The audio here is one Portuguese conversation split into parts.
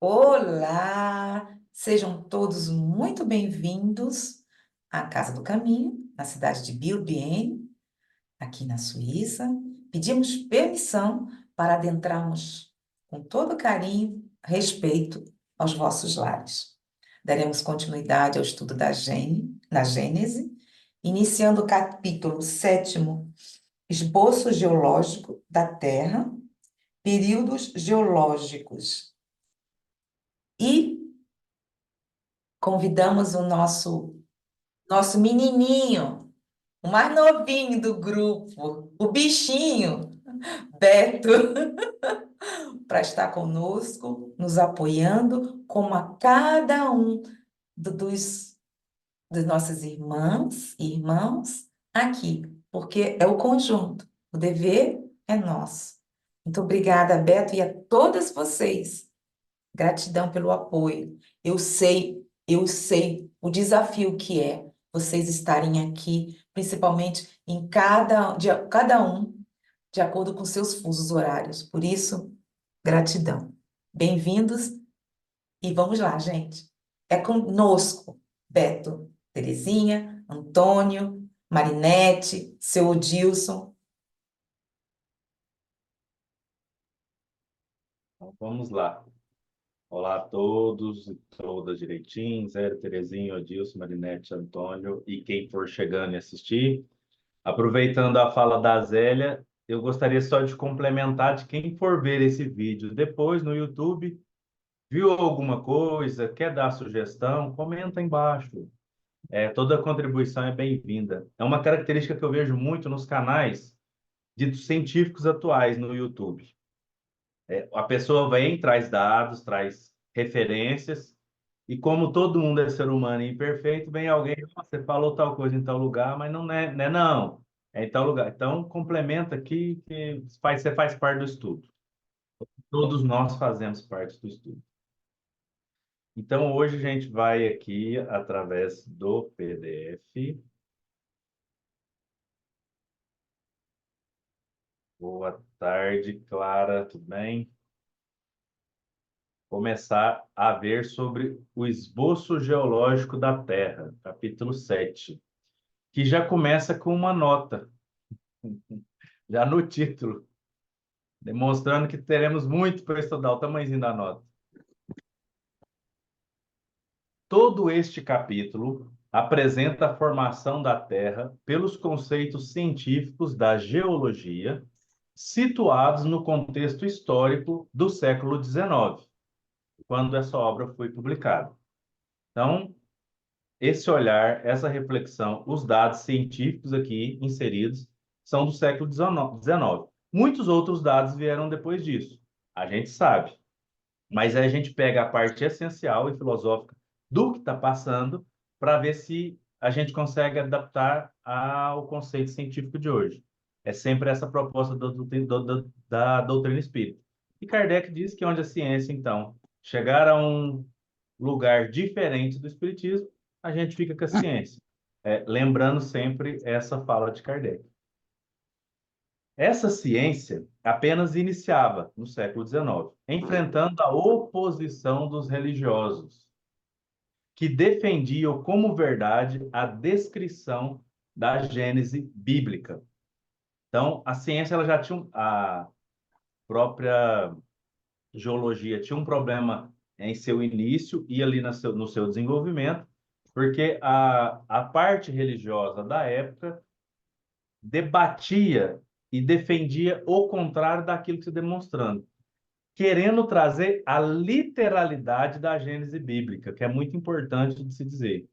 Olá! Sejam todos muito bem-vindos à Casa do Caminho, na cidade de Biel-Bienne, aqui na Suíça. Pedimos permissão para adentrarmos com todo carinho, respeito aos vossos lares. Daremos continuidade ao estudo na Gênese, iniciando o capítulo 7º, Esboço Geológico da Terra, Períodos Geológicos. E convidamos o nosso menininho, o mais novinho do grupo, o bichinho, Beto, para estar conosco, nos apoiando, como a cada um dos nossas irmãs e irmãos aqui, porque é o conjunto, o dever é nosso. Muito obrigada, Beto, e a todas vocês. Gratidão pelo apoio. Eu sei o desafio que é vocês estarem aqui, principalmente cada um de acordo com seus fusos horários. Por isso, gratidão. Bem-vindos e vamos lá, gente. É conosco, Beto, Terezinha, Antônio, Marinete, seu Odilson. Então, vamos lá. Olá a todos e todas direitinho, Zé, Terezinha, Odilson, Marinete, Antônio e quem for chegando e assistir. Aproveitando a fala da Zélia, eu gostaria só de complementar de quem for ver esse vídeo depois no YouTube, viu alguma coisa, quer dar sugestão, comenta embaixo. Toda contribuição é bem-vinda. É uma característica que eu vejo muito nos canais de científicos atuais no YouTube. A pessoa vem, traz dados, traz referências, e como todo mundo é ser humano e imperfeito, vem alguém, você falou tal coisa em tal lugar, mas não, é em tal lugar. Então, complementa aqui que você faz parte do estudo. Todos nós fazemos parte do estudo. Então, hoje a gente vai aqui através do PDF. Boa tarde, Clara, tudo bem? Começar a ver sobre o esboço geológico da Terra, capítulo 7, que já começa com uma nota, já no título, demonstrando que teremos muito para estudar, o tamanhozinho da nota. Todo este capítulo apresenta a formação da Terra pelos conceitos científicos da geologia, situados no contexto histórico do século XIX, quando essa obra foi publicada. Então, esse olhar, essa reflexão, os dados científicos aqui inseridos são do século XIX. Muitos outros dados vieram depois disso, a gente sabe. Mas aí a gente pega a parte essencial e filosófica do que está passando para ver se a gente consegue adaptar ao conceito científico de hoje. É sempre essa proposta da doutrina espírita. E Kardec diz que onde a ciência, então, chegar a um lugar diferente do espiritismo, a gente fica com a ciência. Lembrando sempre essa fala de Kardec. Essa ciência apenas iniciava no século XIX, enfrentando a oposição dos religiosos, que defendiam como verdade a descrição da Gênese bíblica. Então, a ciência ela já tinha a própria geologia tinha um problema em seu início e ali no seu desenvolvimento, porque a parte religiosa da época debatia e defendia o contrário daquilo que se demonstrando, querendo trazer a literalidade da Gênese bíblica, que é muito importante de se dizer.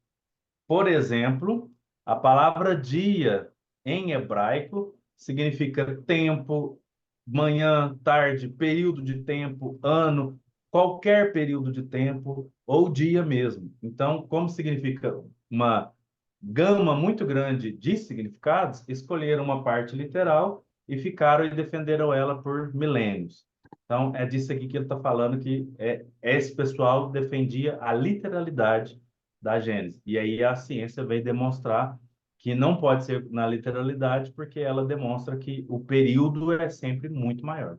Por exemplo, a palavra dia em hebraico significa tempo, manhã, tarde, período de tempo, ano, qualquer período de tempo ou dia mesmo. Então, como significa uma gama muito grande de significados, escolheram uma parte literal e ficaram e defenderam ela por milênios. Então, é disso aqui que ele está falando, que esse pessoal defendia a literalidade da Gênese. E aí a ciência veio demonstrar que não pode ser na literalidade, porque ela demonstra que o período é sempre muito maior.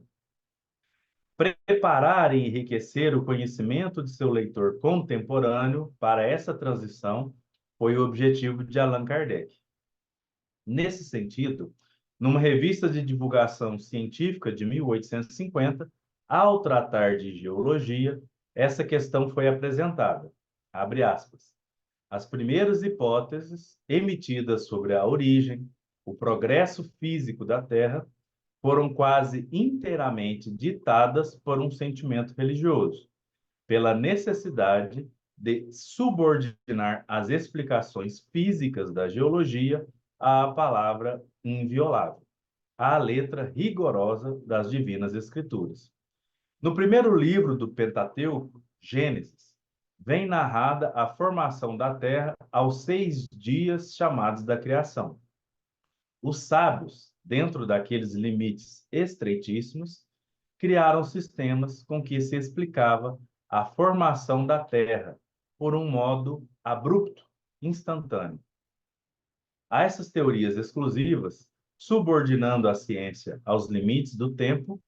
preparar e enriquecer o conhecimento de seu leitor contemporâneo para essa transição foi o objetivo de Allan Kardec. Nesse sentido, numa revista de divulgação científica de 1850, ao tratar de geologia, essa questão foi apresentada. Abre aspas. As primeiras hipóteses emitidas sobre a origem, o progresso físico da Terra, foram quase inteiramente ditadas por um sentimento religioso, pela necessidade de subordinar as explicações físicas da geologia à palavra inviolável, à letra rigorosa das Divinas Escrituras. No primeiro livro do Pentateuco, Gênesis, vem narrada a formação da Terra aos 6 dias chamados da criação. Os sábios, dentro daqueles limites estreitíssimos, criaram sistemas com que se explicava a formação da Terra por um modo abrupto, instantâneo. A essas teorias exclusivas, subordinando a ciência aos limites do tempo,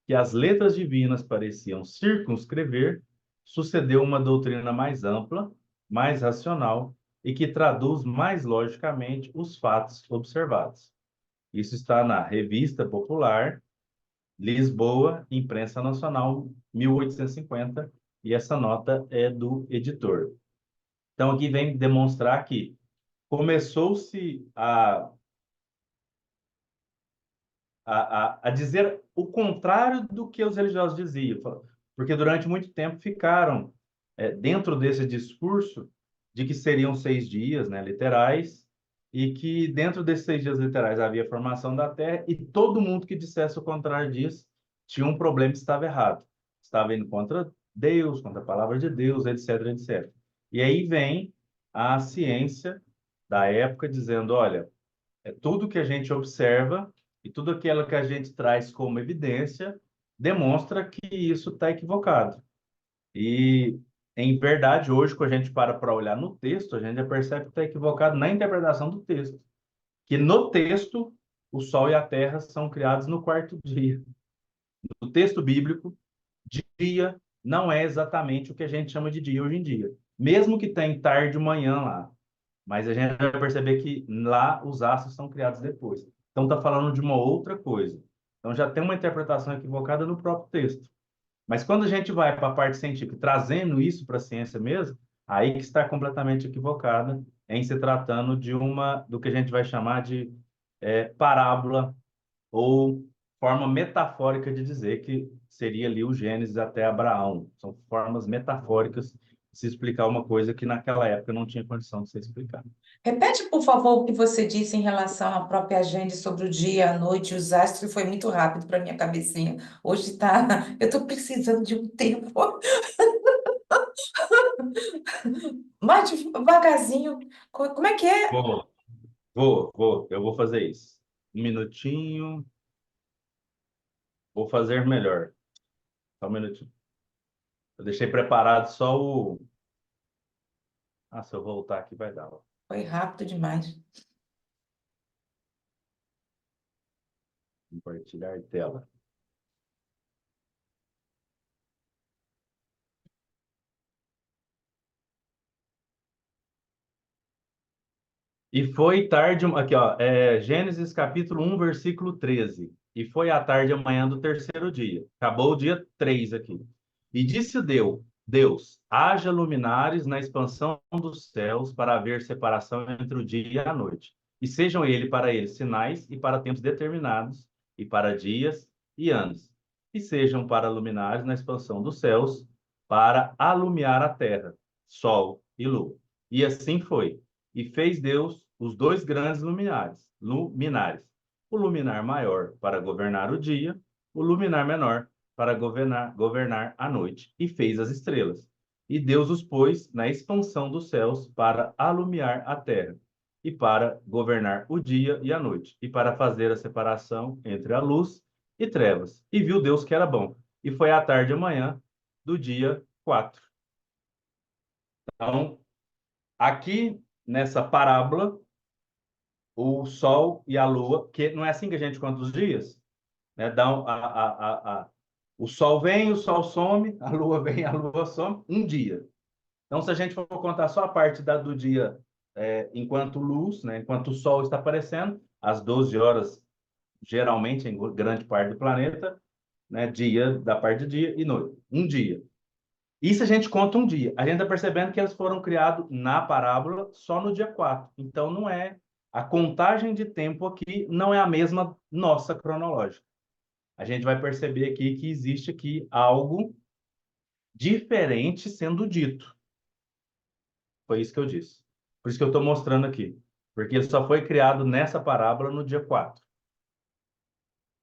que as letras divinas pareciam circunscrever, sucedeu uma doutrina mais ampla, mais racional e que traduz mais logicamente os fatos observados. Isso está na Revista Popular, Lisboa, Imprensa Nacional, 1850, e essa nota é do editor. Então, aqui vem demonstrar que começou-se a dizer o contrário do que os religiosos diziam, porque durante muito tempo ficaram dentro desse discurso de que seriam 6 dias, né, literais, e que dentro desses 6 dias literais havia a formação da Terra, e todo mundo que dissesse o contrário disso tinha um problema, estava errado. Estava indo contra Deus, contra a palavra de Deus, etc, etc. E aí vem a ciência da época dizendo, olha, tudo que a gente observa e tudo aquilo que a gente traz como evidência demonstra que isso está equivocado. E, em verdade, hoje, quando a gente para olhar no texto, a gente já percebe que está equivocado na interpretação do texto. Que no texto, o Sol e a Terra são criados no 4º dia. No texto bíblico, dia não é exatamente o que a gente chama de dia hoje em dia. Mesmo que tenha tarde e manhã lá. Mas a gente vai perceber que lá os astros são criados depois. Então está falando de uma outra coisa. Então já tem uma interpretação equivocada no próprio texto. Mas quando a gente vai para a parte científica, trazendo isso para a ciência mesmo, aí que está completamente equivocada em se tratando de do que a gente vai chamar de parábola ou forma metafórica de dizer que seria ali o Gênesis até Abraão. São formas metafóricas de se explicar uma coisa que naquela época não tinha condição de ser explicada. Repete, por favor, o que você disse em relação à própria agenda sobre o dia, a noite, os astros, que foi muito rápido para minha cabecinha. Hoje tá, eu estou precisando de um tempo mais devagarzinho. Como é que é? Eu vou fazer isso. Um minutinho. Vou fazer melhor. Só um minutinho. Eu deixei preparado só o. Ah, se eu voltar aqui vai dar. Ó. Foi rápido demais. Compartilhar tela. E foi tarde, aqui ó, Gênesis capítulo 1, versículo 13. E foi à tarde amanhã do 3º dia. Acabou o dia 3 aqui. E disse Deus, haja luminares na expansão dos céus para haver separação entre o dia e a noite. E sejam para ele sinais e para tempos determinados, e para dias e anos. E sejam para luminares na expansão dos céus, para alumiar a terra, sol e lua. E assim foi. E fez Deus os 2 grandes luminares, o luminar maior para governar o dia, o luminar menor para governar a noite, e fez as estrelas. E Deus os pôs na expansão dos céus para alumiar a terra, e para governar o dia e a noite, e para fazer a separação entre a luz e trevas. E viu Deus que era bom. E foi à tarde e amanhã do dia 4. Então, aqui nessa parábola, o Sol e a Lua, que não é assim que a gente conta os dias, né? Dão O sol vem, o sol some, a lua vem, a lua some, um dia. Então, se a gente for contar só a parte do dia enquanto luz, né, enquanto o sol está aparecendo, às 12 horas, geralmente, em grande parte do planeta, né, dia da parte de dia e noite. Um dia. Isso a gente conta um dia. A gente está percebendo que eles foram criados na parábola só no dia 4. Então, não é. A contagem de tempo aqui não é a mesma nossa cronológica. A gente vai perceber aqui que existe aqui algo diferente sendo dito. Foi isso que eu disse. Por isso que eu estou mostrando aqui. Porque ele só foi criado nessa parábola no dia 4.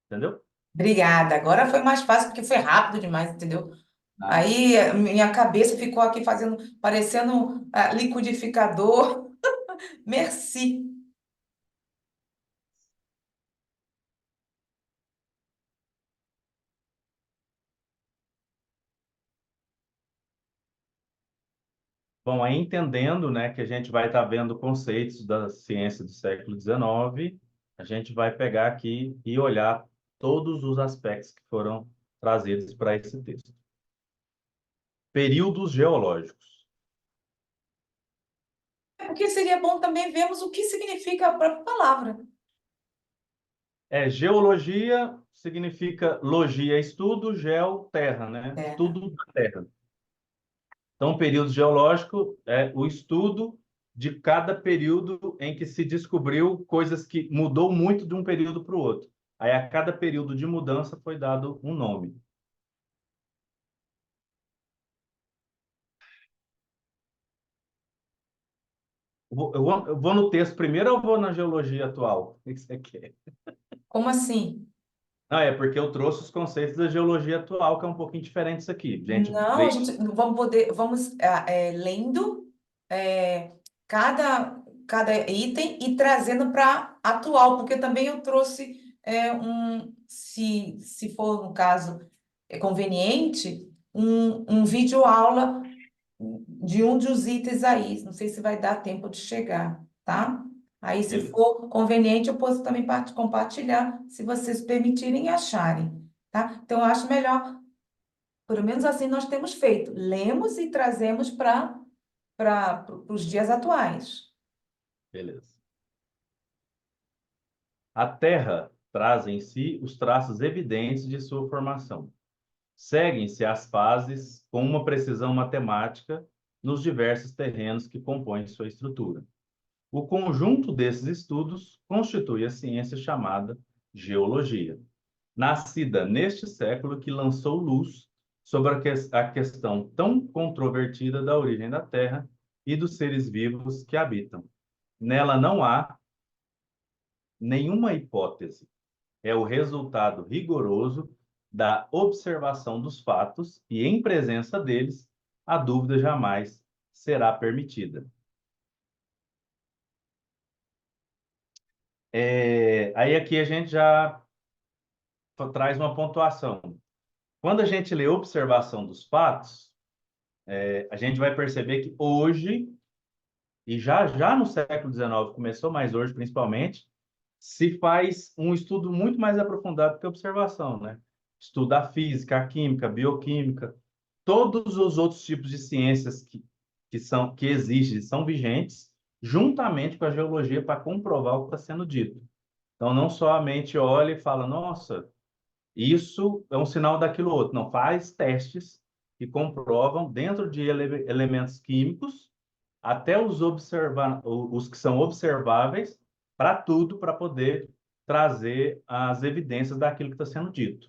Entendeu? Obrigada. Agora foi mais fácil porque foi rápido demais, entendeu? Ah, Aí minha cabeça ficou aqui fazendo, parecendo liquidificador. Merci. bom, aí entendendo, né, que a gente vai estar vendo conceitos da ciência do século XIX, a gente vai pegar aqui e olhar todos os aspectos que foram trazidos para esse texto. Períodos geológicos. Porque seria bom também vermos o que significa a própria palavra. Geologia significa logia, estudo, geo, terra, né? Terra. Estudo da terra. Então, o período geológico é o estudo de cada período em que se descobriu coisas que mudou muito de um período para o outro. Aí, a cada período de mudança foi dado um nome. Eu vou no texto primeiro ou eu vou na geologia atual? O que você quer? Como assim? Ah, é porque eu trouxe os conceitos da geologia atual, que é um pouquinho diferente isso aqui. Gente, Não, a veio. gente vamos poder, vamos lendo é, cada item e trazendo para atual, porque também eu trouxe se for no caso conveniente, um vídeo aula de um dos itens aí. Não sei se vai dar tempo de chegar, tá? Aí, se Beleza, for conveniente, eu posso também compartilhar, se vocês permitirem e acharem, tá? Então, eu acho melhor, pelo menos assim nós temos feito. Lemos e trazemos para os dias atuais. beleza. A Terra traz em si os traços evidentes de sua formação. Seguem-se as fases com uma precisão matemática nos diversos terrenos que compõem sua estrutura. O conjunto desses estudos constitui a ciência chamada geologia, nascida neste século que lançou luz sobre a questão tão controvertida da origem da Terra e dos seres vivos que habitam. Nela não há nenhuma hipótese, é o resultado rigoroso da observação dos fatos e, em presença deles, a dúvida jamais será permitida. Aí aqui a gente já traz uma pontuação. Quando a gente lê observação dos fatos, a gente vai perceber que hoje, e já no século XIX começou, mas hoje principalmente, se faz um estudo muito mais aprofundado que a observação, né? Estuda a física, a química, a bioquímica, todos os outros tipos de ciências que existem, são vigentes, juntamente com a geologia para comprovar o que está sendo dito. Então, não somente olha e fala, nossa, isso é um sinal daquilo outro. Não, faz testes que comprovam dentro de elementos químicos até os que são observáveis para tudo, para poder trazer as evidências daquilo que está sendo dito.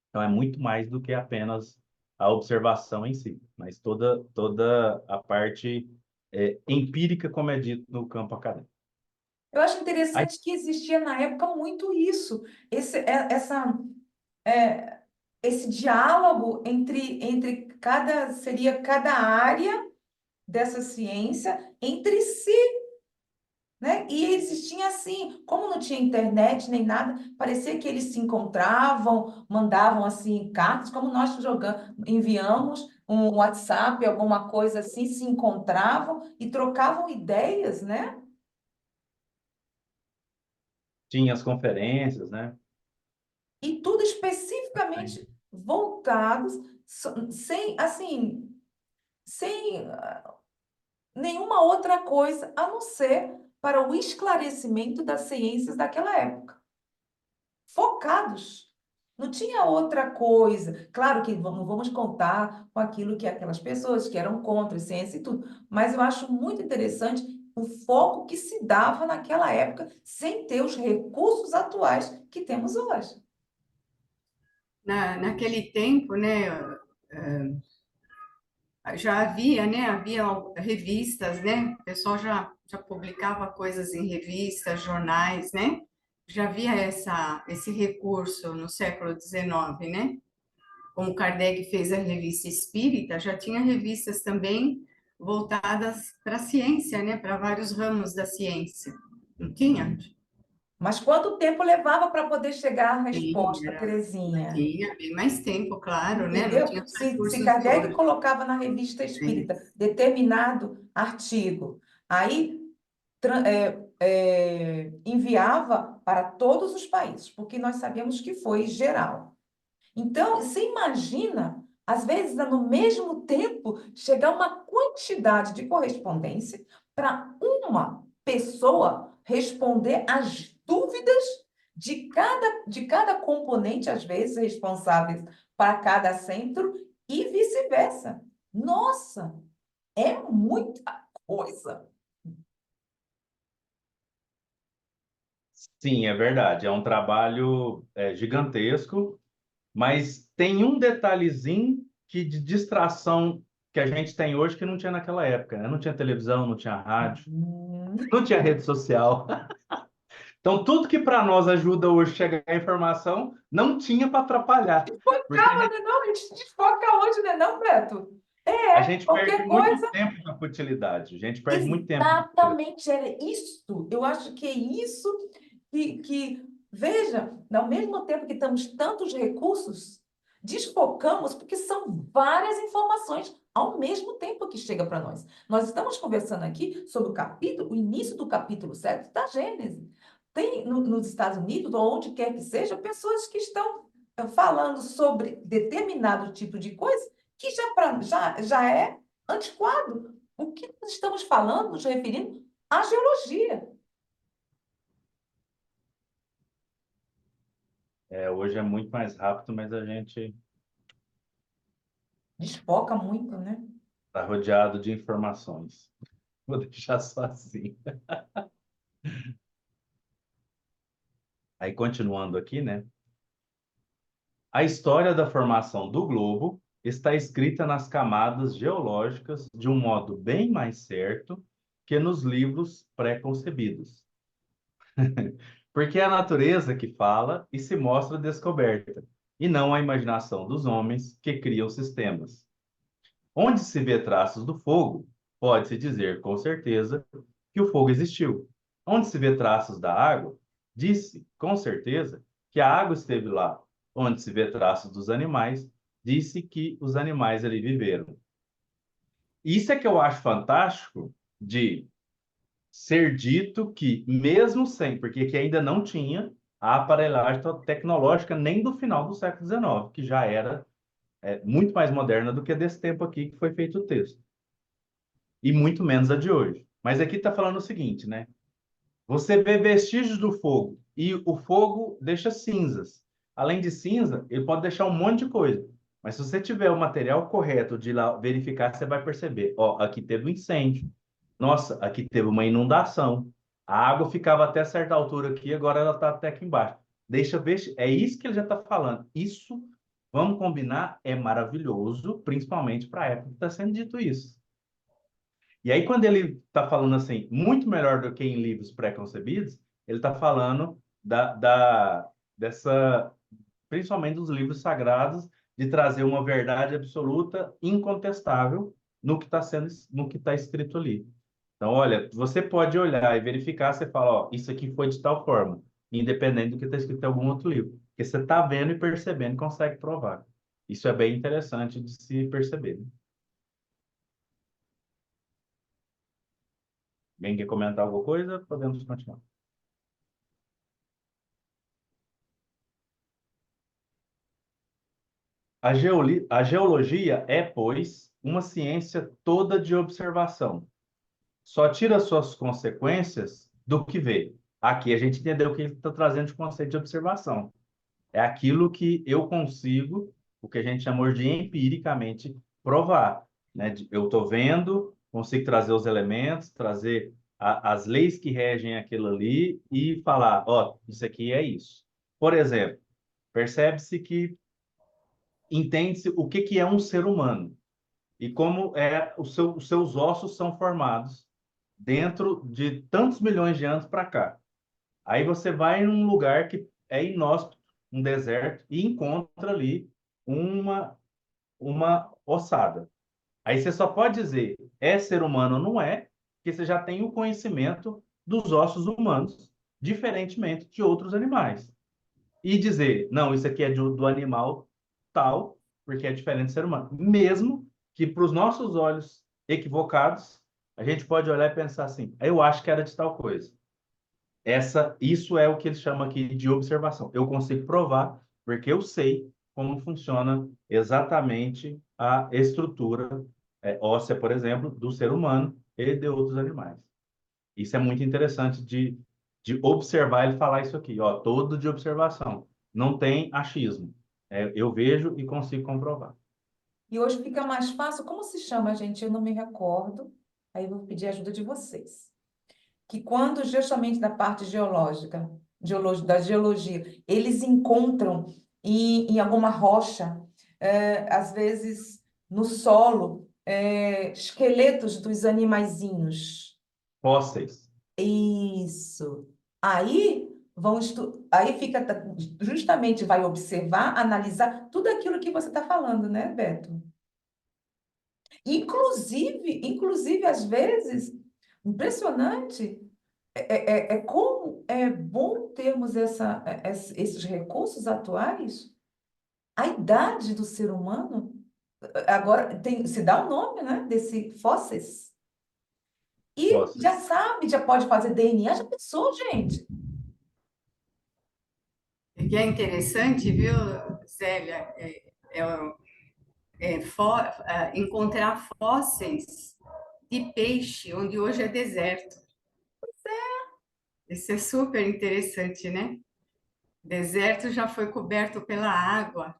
Então, é muito mais do que apenas a observação em si, mas toda a parte empírica, como é dito no campo acadêmico. Eu acho Aí interessante que existia na época muito isso, é, esse diálogo entre seria cada área dessa ciência entre si, né? E existia assim, como não tinha internet nem nada, parecia que eles se encontravam, mandavam assim cartas, como nós jogamos, enviamos um WhatsApp, alguma coisa assim, se encontravam e trocavam ideias, né? tinha as conferências, né? E tudo especificamente voltados, sem, assim, sem nenhuma outra coisa a não ser para o esclarecimento das ciências daquela época. Focados. Não tinha outra coisa. Claro que não vamos contar com aquilo que aquelas pessoas que eram contra a ciência e tudo, mas eu acho muito interessante o foco que se dava naquela época, sem ter os recursos atuais que temos hoje. Naquele tempo, né, já havia, né, havia revistas, né, o pessoal já publicava coisas em revistas, jornais, né, já havia esse recurso no século XIX, né, como Kardec fez a revista Espírita, já tinha revistas também voltadas para a ciência, né, para vários ramos da ciência, não tinha? Mas quanto tempo levava para poder chegar à Sim, resposta, Terezinha? tinha bem mais tempo, claro, né, não Entendeu? tinha os Se recursos de Kardec hoje, colocava na revista né. Espírita determinado artigo, aí enviava para todos os países, porque nós sabemos que foi geral. Então, você imagina, às vezes, no mesmo tempo, chegar uma quantidade de correspondência para uma pessoa responder às dúvidas de cada componente, às vezes, responsáveis para cada centro e vice-versa. Nossa, é muita coisa. Sim, é verdade. É um trabalho gigantesco, mas tem um detalhezinho que de distração que a gente tem hoje que não tinha naquela época, né? Não tinha televisão, não tinha rádio, não tinha rede social. Então, tudo que para nós ajuda hoje a chegar a informação, não tinha para atrapalhar. Porque Calma, né? Não, a gente desfoca hoje, né? Não, Beto? a É, gente perde qualquer muito coisa. tempo com a futilidade. A gente perde muito tempo com a futilidade. Exatamente, era isso. Eu acho que é isso veja, ao mesmo tempo que temos tantos recursos, desfocamos porque são várias informações ao mesmo tempo que chega para nós. Nós estamos conversando aqui sobre o início do capítulo 7 da Gênesis. Tem nos Estados Unidos, ou onde quer que seja, pessoas que estão falando sobre determinado tipo de coisa que já é antiquado. O que nós estamos falando, nos referindo à geologia. Hoje é muito mais rápido, mas a gente Desfoca muito, né? está rodeado de informações. Vou deixar só assim. Aí, continuando aqui, né? A história da formação do globo está escrita nas camadas geológicas de um modo bem mais certo que nos livros pré-concebidos. Porque é a natureza que fala e se mostra descoberta, e não a imaginação dos homens que criam sistemas. Onde se vê traços do fogo, pode-se dizer com certeza que o fogo existiu. Onde se vê traços da água, disse com certeza que a água esteve lá. Onde se vê traços dos animais, disse que os animais ali viveram. Isso é que eu acho fantástico de ser dito que, mesmo sem, porque que ainda não tinha a aparelhagem tecnológica nem do final do século XIX, que já era muito mais moderna do que desse tempo aqui que foi feito o texto, e muito menos a de hoje. Mas aqui está falando o seguinte, né? Você vê vestígios do fogo, e o fogo deixa cinzas. Além de cinza, ele pode deixar um monte de coisa. Mas se você tiver o material correto de ir lá verificar, você vai perceber, ó, aqui teve um incêndio. Nossa, aqui teve uma inundação. A água ficava até certa altura aqui, agora ela está até aqui embaixo. Deixa eu ver, é isso que ele já está falando. Isso, vamos combinar, é maravilhoso, principalmente para a época que está sendo dito isso. E aí, quando ele está falando assim, muito melhor do que em livros pré-concebidos, ele está falando dessa, principalmente dos livros sagrados, de trazer uma verdade absoluta, incontestável no que está sendo, no que está escrito ali. Então, olha, você pode olhar e verificar, você fala, ó, isso aqui foi de tal forma, independente do que está escrito em algum outro livro. Porque você está vendo e percebendo e consegue provar. Isso é bem interessante de se perceber, né? Alguém quer comentar alguma coisa? Podemos continuar. A geologia é, pois, uma ciência toda de observação. Só tira suas consequências do que vê. Aqui a gente entendeu o que ele está trazendo de conceito de observação. É aquilo que eu consigo, o que a gente chamou de empiricamente provar, né? Eu estou vendo, consigo trazer os elementos, trazer as leis que regem aquilo ali e falar, ó, isso aqui é isso. Por exemplo, percebe-se que entende-se o que que é um ser humano e como os seus ossos são formados dentro de tantos milhões de anos para cá. Aí você vai num lugar que é inóspito, um deserto, e encontra ali uma, uma ossada. Aí você só pode dizer é ser humano ou não é, porque você já tem o conhecimento dos ossos humanos, diferentemente de outros animais. E dizer, não, isso aqui é do animal tal, porque é diferente do ser humano. Mesmo que para os nossos olhos equivocados, a gente pode olhar e pensar assim, eu acho que era de tal coisa. Isso é o que eles chamam aqui de observação. Eu consigo provar porque eu sei como funciona exatamente a estrutura óssea, por exemplo, do ser humano e de outros animais. Isso é muito interessante de observar ele falar isso aqui, ó, todo de observação. Não tem achismo. Eu vejo e consigo comprovar. E hoje fica mais fácil. Como se chama, gente? Eu não me recordo. Aí eu vou pedir a ajuda de vocês. Que quando justamente da parte geológica, da geologia, eles encontram em alguma rocha, às vezes no solo, esqueletos dos animaizinhos. Fósseis. Isso. Aí fica justamente vai observar, analisar tudo aquilo que você está falando, né, Beto? Inclusive, às vezes, impressionante. É como é bom termos esses recursos atuais. A idade do ser humano, agora se dá o nome, né, desse fósseis. E Fósseis. já sabe, já pode fazer DNA, já pensou, gente? O que é interessante, viu, Zélia, encontrar fósseis de peixe, onde hoje é deserto. Isso é super interessante, né? Deserto já foi coberto pela água,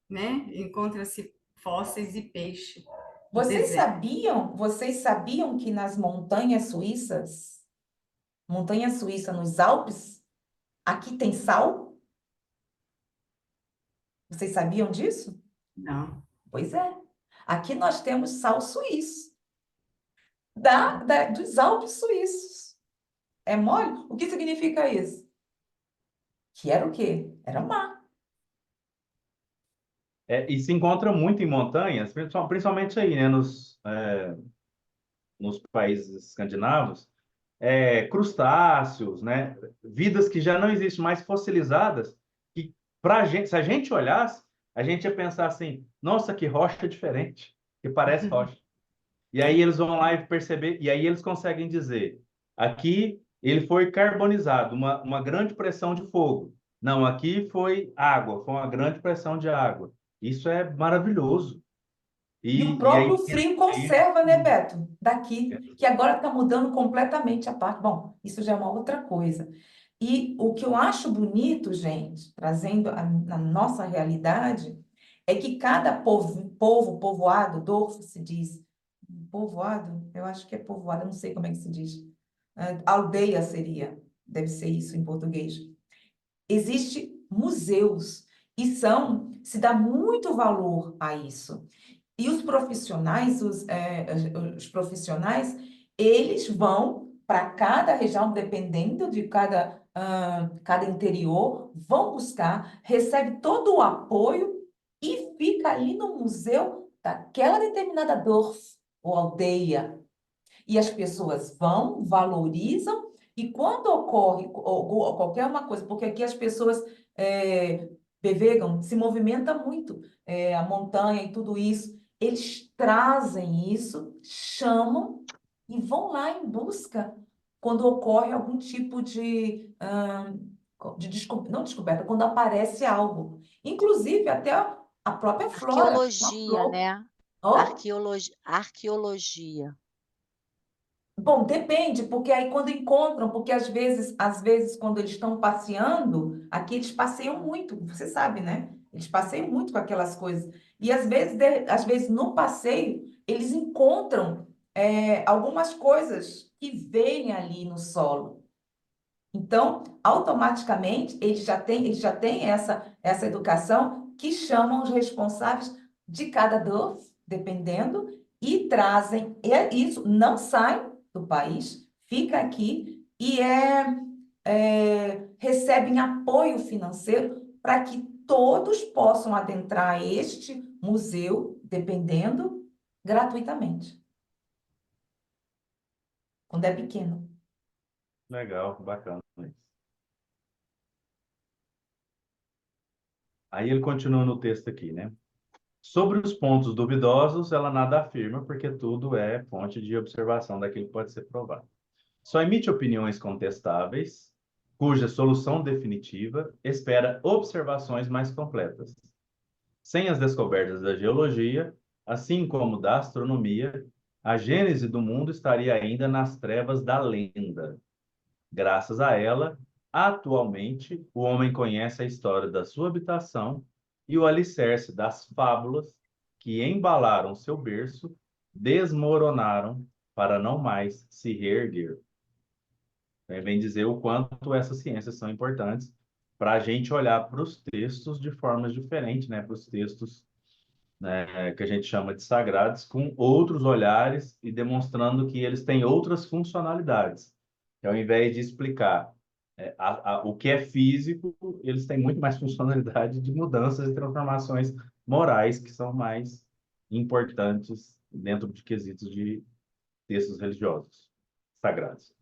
né? Encontra-se fósseis de peixe no deserto. Vocês sabiam que nas montanha suíça nos Alpes, aqui tem sal? Vocês sabiam disso? Não. Pois é. Aqui nós temos sal suíço, dos Alpes suíços. É mole? O que significa isso? Que era o quê? Era mar. E se encontra muito em montanhas, principalmente aí, né, nos países escandinavos, crustáceos, né? Vidas que já não existem mais fossilizadas, que pra gente, se a gente olhasse, a gente ia pensar assim, nossa, que rocha diferente, que parece rocha. E aí eles vão lá e perceber, e aí eles conseguem dizer, aqui ele foi carbonizado, uma grande pressão de fogo. Não, aqui foi água, foi uma grande pressão de água. Isso é maravilhoso. E o E próprio aí frio conserva, né, Beto? Daqui, que agora está mudando completamente a parte. Bom, isso já é uma outra coisa. E o que eu acho bonito, gente, trazendo na nossa realidade, é que cada povoado, Dorf se diz, povoado, eu acho que é povoado, eu não sei como é que se diz. Aldeia seria, deve ser isso em português. Existem museus e se dá muito valor a isso. E os profissionais, os profissionais, eles vão para cada região, dependendo de cada interior, vão buscar, recebe todo o apoio e fica ali no museu daquela determinada Dorf ou aldeia. E as pessoas vão, valorizam, e quando ocorre qualquer uma coisa, porque aqui as pessoas bevegam, se movimenta muito, a montanha e tudo isso, eles trazem isso, chamam e vão lá em busca quando ocorre algum tipo de não descoberta, quando aparece algo. Inclusive, até A própria flora, uma Arqueologia, flor. né? Oh, Arqueologia. bom, depende, porque aí quando encontram, porque às vezes quando eles estão passeando, aqui eles passeiam muito, você sabe, né? Eles passeiam muito com aquelas coisas. E às vezes no passeio, eles encontram algumas coisas que vêm ali no solo. Então, automaticamente, eles já têm essa educação que chamam os responsáveis de cada DUF, dependendo, e trazem. Isso não sai do país, fica aqui e recebem apoio financeiro para que todos possam adentrar este museu, dependendo, gratuitamente, quando é pequeno. Legal, bacana isso. Aí ele continua no texto aqui, né? Sobre os pontos duvidosos, ela nada afirma, porque tudo é fonte de observação daquilo que pode ser provado. Só emite opiniões contestáveis, cuja solução definitiva espera observações mais completas. Sem as descobertas da geologia, assim como da astronomia, a gênese do mundo estaria ainda nas trevas da lenda. Graças a ela, atualmente, o homem conhece a história da sua habitação e o alicerce das fábulas que embalaram seu berço desmoronaram para não mais se reerguer. Vem dizer o quanto essas ciências são importantes para a gente olhar para os textos de formas diferentes, né? Para os textos, né, que a gente chama de sagrados, com outros olhares e demonstrando que eles têm outras funcionalidades. Ao invés de explicar o que é físico, eles têm muito mais funcionalidade de mudanças e transformações morais que são mais importantes dentro de quesitos de textos religiosos sagrados.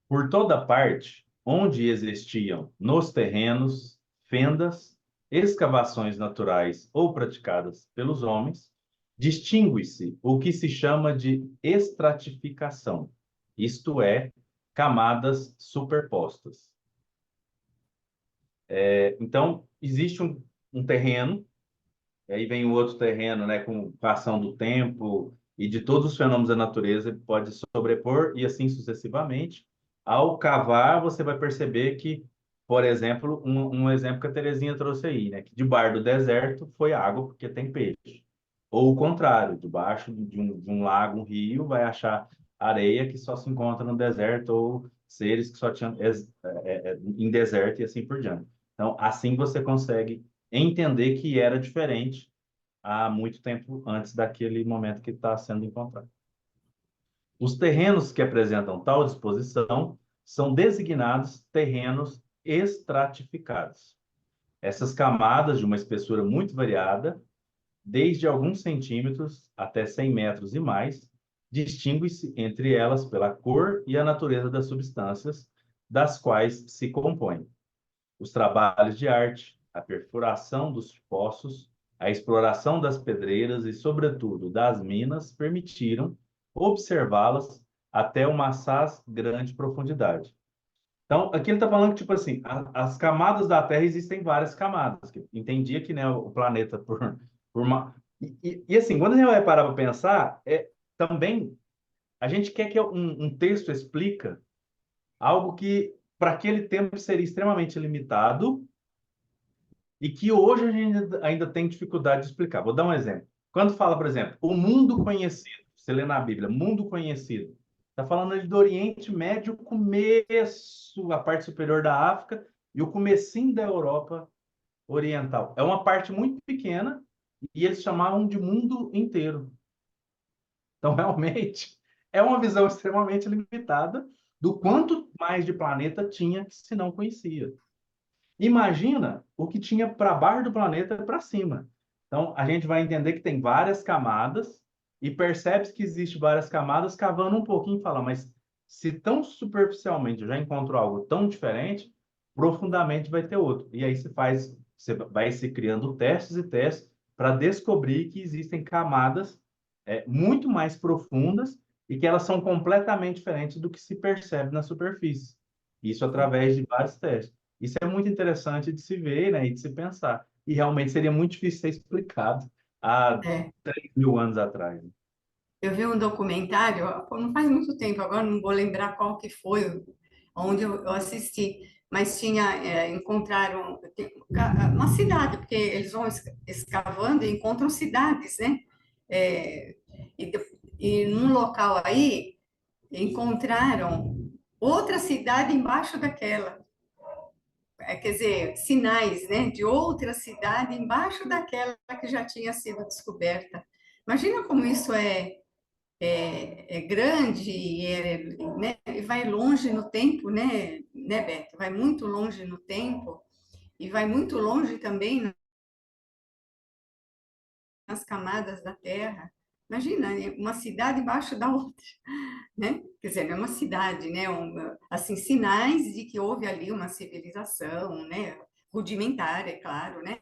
Por toda parte, onde existiam nos terrenos fendas, escavações naturais ou praticadas pelos homens, distingue-se o que se chama de estratificação, isto é, camadas superpostas. Então, existe um terreno, e aí vem o outro terreno, né, com a ação do tempo e de todos os fenômenos da natureza, pode sobrepor e assim sucessivamente. Ao cavar, você vai perceber que, por exemplo, um exemplo que a Terezinha trouxe aí, né, que debaixo do deserto foi água porque tem peixe. Ou o contrário, debaixo de um lago, um rio, vai achar areia que só se encontra no deserto ou seres que só tinham em deserto e assim por diante. Então, assim você consegue entender que era diferente há muito tempo antes daquele momento que está sendo encontrado. Os terrenos que apresentam tal disposição são designados terrenos estratificados. Essas camadas de uma espessura muito variada, desde alguns centímetros até 100 metros e mais, distingue-se entre elas pela cor e a natureza das substâncias das quais se compõem. Os trabalhos de arte, a perfuração dos poços, a exploração das pedreiras e, sobretudo, das minas permitiram observá-las até uma assaz grande profundidade. Então, aqui ele está falando que, tipo assim, as camadas da Terra existem várias camadas. Que entendia que, né, o planeta por uma... E, assim, quando a gente vai parar para pensar, também a gente quer que um texto explica algo que para aquele tempo seria extremamente limitado e que hoje a gente ainda tem dificuldade de explicar. Vou dar um exemplo. Quando fala, por exemplo, o mundo conhecido, você lê na Bíblia, mundo conhecido, está falando ali do Oriente Médio, o começo, a parte superior da África e o comecinho da Europa Oriental. É uma parte muito pequena e eles chamavam de mundo inteiro. Então, realmente, é uma visão extremamente limitada do quanto mais de planeta tinha que se não conhecia. Imagina o que tinha para baixo do planeta e para cima. Então, a gente vai entender que tem várias camadas e percebe que existe várias camadas, cavando um pouquinho e fala, mas se tão superficialmente eu já encontro algo tão diferente, profundamente vai ter outro. E aí você vai se criando testes e testes para descobrir que existem camadas muito mais profundas e que elas são completamente diferentes do que se percebe na superfície. Isso através de vários testes. Isso é muito interessante de se ver, né, e de se pensar. E realmente seria muito difícil ser explicado há É. 3.000 anos atrás. Eu vi um documentário, pô, não faz muito tempo, agora não vou lembrar qual que foi, onde eu assisti, mas tinha, encontraram uma cidade, porque eles vão escavando e encontram cidades, né? É, e, e num local aí, encontraram outra cidade embaixo daquela. Quer dizer, sinais, né, de outra cidade embaixo daquela que já tinha sido descoberta. Imagina como isso é grande né, e vai longe no tempo, né, Beto? Vai muito longe no tempo e vai muito longe também nas camadas da Terra. Imagina, uma cidade embaixo da outra, né? Quer dizer, não é uma cidade, né? Assim, sinais de que houve ali uma civilização, né? Rudimentar, é claro, né?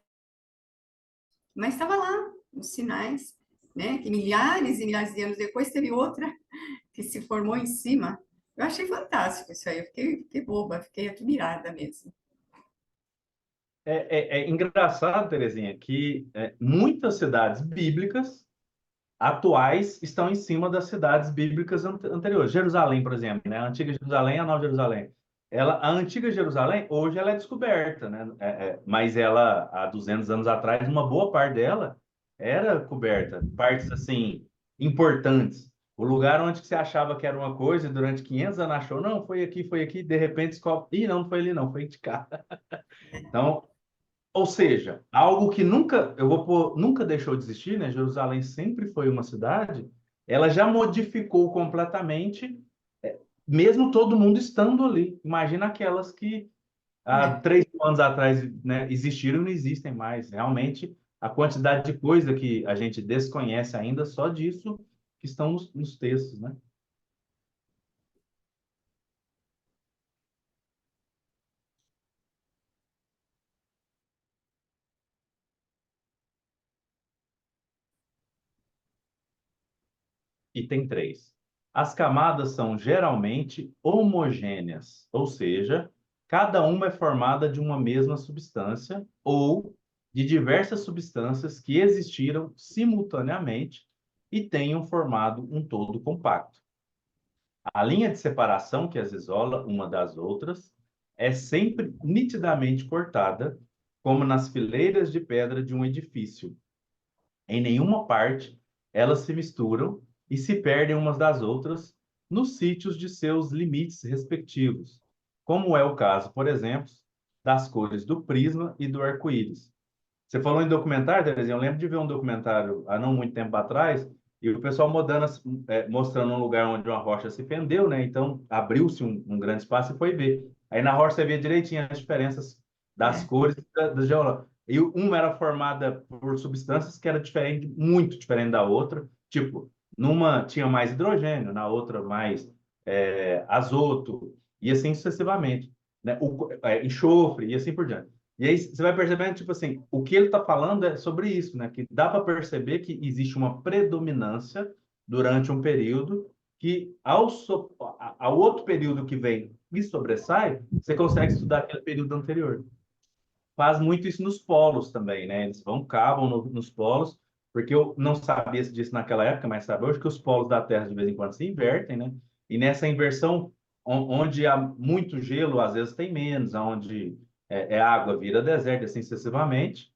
Mas estava lá, os sinais, né? Que milhares e milhares de anos depois teve outra que se formou em cima. Eu achei fantástico isso aí, eu fiquei boba, fiquei admirada mesmo. É engraçado, Terezinha, que muitas cidades bíblicas atuais estão em cima das cidades bíblicas anteriores. Jerusalém, por exemplo, né? A antiga Jerusalém e a nova Jerusalém. A antiga Jerusalém, hoje ela é descoberta, né? Mas ela, há 200 anos atrás, uma boa parte dela era coberta. Partes, assim, importantes. O lugar onde você achava que era uma coisa e durante 500 anos achou, não, foi aqui, de repente descobre, ih, não foi ali não, foi de cá. Então, ou seja, algo que nunca, eu vou pôr, nunca deixou de existir, né? Jerusalém sempre foi uma cidade, ela já modificou completamente, mesmo todo mundo estando ali. Imagina aquelas que há É, 3.000 anos atrás, né, existiram e não existem mais. Realmente, a quantidade de coisa que a gente desconhece ainda, só disso que estão nos textos, né? E tem três. As camadas são geralmente homogêneas, ou seja, cada uma é formada de uma mesma substância ou de diversas substâncias que existiram simultaneamente e tenham formado um todo compacto. A linha de separação que as isola uma das outras é sempre nitidamente cortada, como nas fileiras de pedra de um edifício. Em nenhuma parte elas se misturam e se perdem umas das outras nos sítios de seus limites respectivos, como é o caso, por exemplo, das cores do prisma e do arco-íris. Você falou em documentário, Terezinha, eu lembro de ver um documentário há não muito tempo atrás, e o pessoal mostrando um lugar onde uma rocha se fendeu, né? Então abriu-se um grande espaço e foi ver. Aí na rocha você via direitinho as diferenças das é, cores da geológica. E uma era formada por substâncias que era diferente, muito diferente da outra. Tipo, numa tinha mais hidrogênio, na outra mais azoto, e assim sucessivamente, né? Enxofre, e assim por diante. E aí você vai percebendo, tipo assim, o que ele está falando é sobre isso, né? Que dá para perceber que existe uma predominância durante um período que, ao outro período que vem e sobressai, você consegue estudar aquele período anterior. Faz muito isso nos polos também, né? Eles vão, cavam nos polos, porque eu não sabia disso naquela época, mas sabe hoje que os polos da Terra de vez em quando se invertem, né? E nessa inversão, onde há muito gelo, às vezes tem menos, onde é água vira deserto, assim sucessivamente.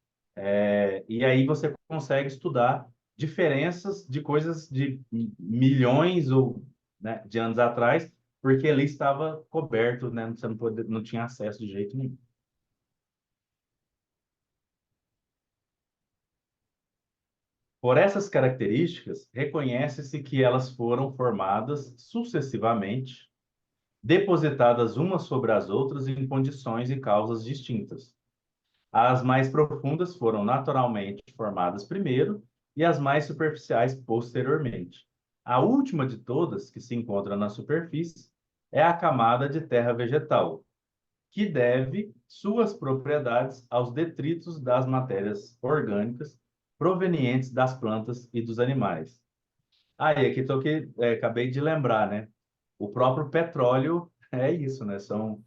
E aí você consegue estudar diferenças de coisas de milhões ou, né, de anos atrás, porque ali estava coberto, né? Você não tinha acesso de jeito nenhum. Por essas características, reconhece-se que elas foram formadas sucessivamente, depositadas umas sobre as outras em condições e causas distintas. As mais profundas foram naturalmente formadas primeiro e as mais superficiais posteriormente. A última de todas, que se encontra na superfície, é a camada de terra vegetal, que deve suas propriedades aos detritos das matérias orgânicas provenientes das plantas e dos animais. Ah, e aqui tô que acabei de lembrar, né? O próprio petróleo é isso, né? São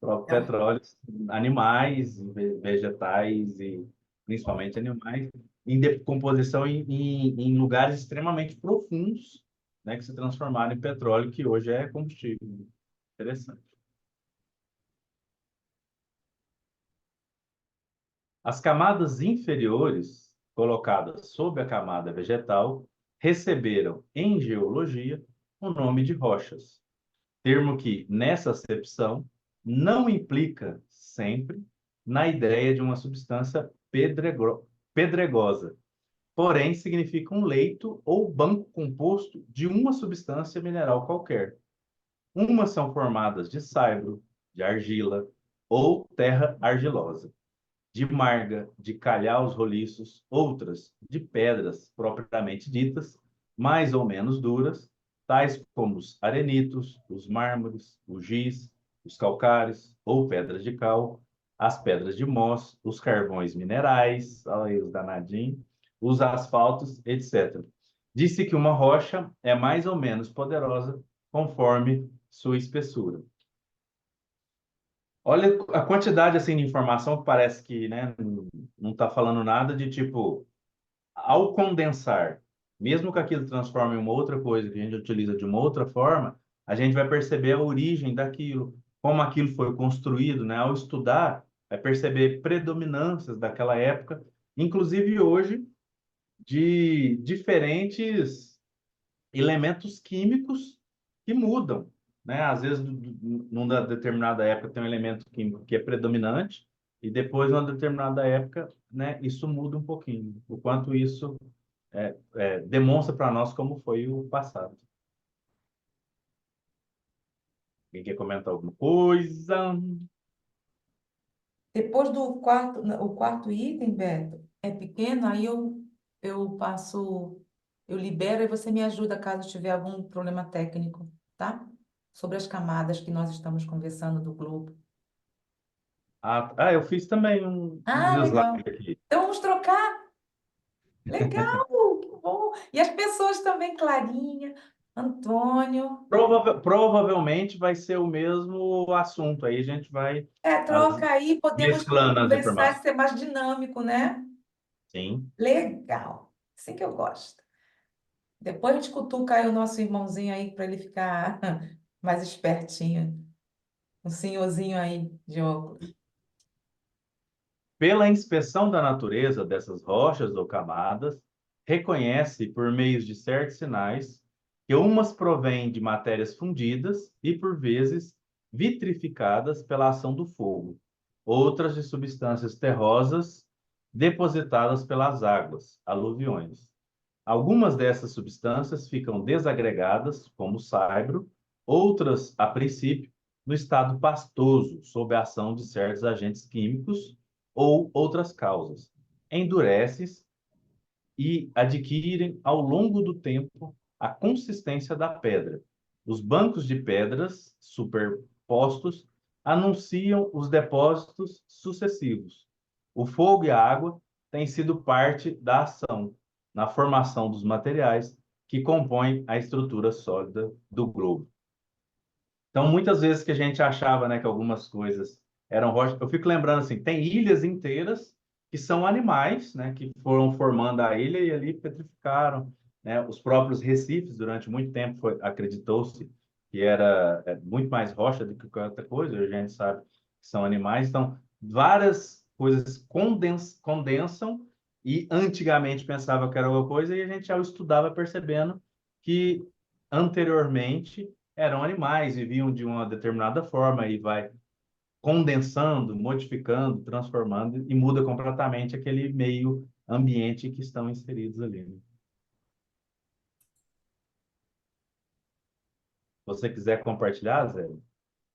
próprio Então, petróleo, animais, vegetais e principalmente animais, em decomposição em lugares extremamente profundos, né? Que se transformaram em petróleo, que hoje é combustível. Interessante. As camadas inferiores, colocadas sob a camada vegetal, receberam, em geologia, o nome de rochas, termo que, nessa acepção, não implica sempre na ideia de uma substância pedregosa, porém significa um leito ou banco composto de uma substância mineral qualquer. Umas são formadas de saibro, de argila ou terra argilosa, de marga, de calhaus roliços, outras de pedras propriamente ditas, mais ou menos duras, tais como os arenitos, os mármores, o giz, os calcários ou pedras de cal, as pedras de mós, os carvões minerais, olha aí os danadinhos, os asfaltos, etc. Disse que uma rocha é mais ou menos poderosa conforme sua espessura. Olha a quantidade assim de informação que parece que, né, não está falando nada de tipo, ao condensar, mesmo que aquilo transforme em uma outra coisa que a gente utiliza de uma outra forma, a gente vai perceber a origem daquilo, como aquilo foi construído, né? Ao estudar, vai perceber predominâncias daquela época, inclusive hoje, de diferentes elementos químicos que mudam, né? Às vezes, numa determinada época tem um elemento químico que é predominante e depois, numa determinada época, né, isso muda um pouquinho. O quanto isso demonstra para nós como foi o passado. Quem quer comentar alguma coisa? Depois do quarto, o quarto item, Beto, é pequeno, aí eu passo, eu libero e você me ajuda caso tiver algum problema técnico, tá? Sobre as camadas que nós estamos conversando do globo. Eu fiz também uns Ah, slides legal. aqui. Então vamos trocar? Legal, que bom. E as pessoas também, Clarinha, Antônio. Provavelmente vai ser o mesmo assunto, aí a gente vai Troca aí, podemos mesclando as conversar informações. e ser mais dinâmico, né? Sim. Legal. Assim que eu gosto. Depois a gente cutuca aí o nosso irmãozinho aí para ele ficar mais espertinho. Um senhorzinho aí de óculos. Pela inspeção da natureza dessas rochas ou camadas, reconhece, por meio de certos sinais, que umas provêm de matérias fundidas e, por vezes, vitrificadas pela ação do fogo, outras de substâncias terrosas depositadas pelas águas, aluviões. Algumas dessas substâncias ficam desagregadas, como o saibro, outras, a princípio, no estado pastoso, sob a ação de certos agentes químicos ou outras causas. Endureces e adquirem, ao longo do tempo, a consistência da pedra. Os bancos de pedras superpostos anunciam os depósitos sucessivos. O fogo e a água têm sido parte da ação na formação dos materiais que compõem a estrutura sólida do globo. Então, muitas vezes que a gente achava, né, que algumas coisas eram rochas, eu fico lembrando assim, tem ilhas inteiras que são animais, né, que foram formando a ilha e ali petrificaram, né? Os próprios recifes, durante muito tempo, acreditou-se que era muito mais rocha do que qualquer outra coisa, hoje a gente sabe que são animais. Então, várias coisas condensam e antigamente pensava que era uma coisa e a gente ao estudava percebendo que anteriormente eram animais, viviam de uma determinada forma e vai condensando, modificando, transformando e muda completamente aquele meio ambiente que estão inseridos ali, né? Se você quiser compartilhar, Zé,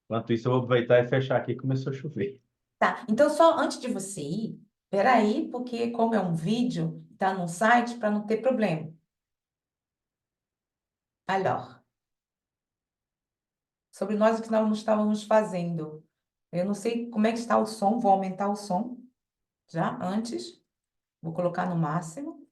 enquanto isso eu vou aproveitar e fechar aqui, começou a chover. Tá, então só antes de você ir, peraí, porque como é um vídeo, tá no site para não ter problema. Alors, sobre nós o que nós estávamos fazendo. Eu não sei como é que está o som, vou aumentar o som já antes, vou colocar no máximo.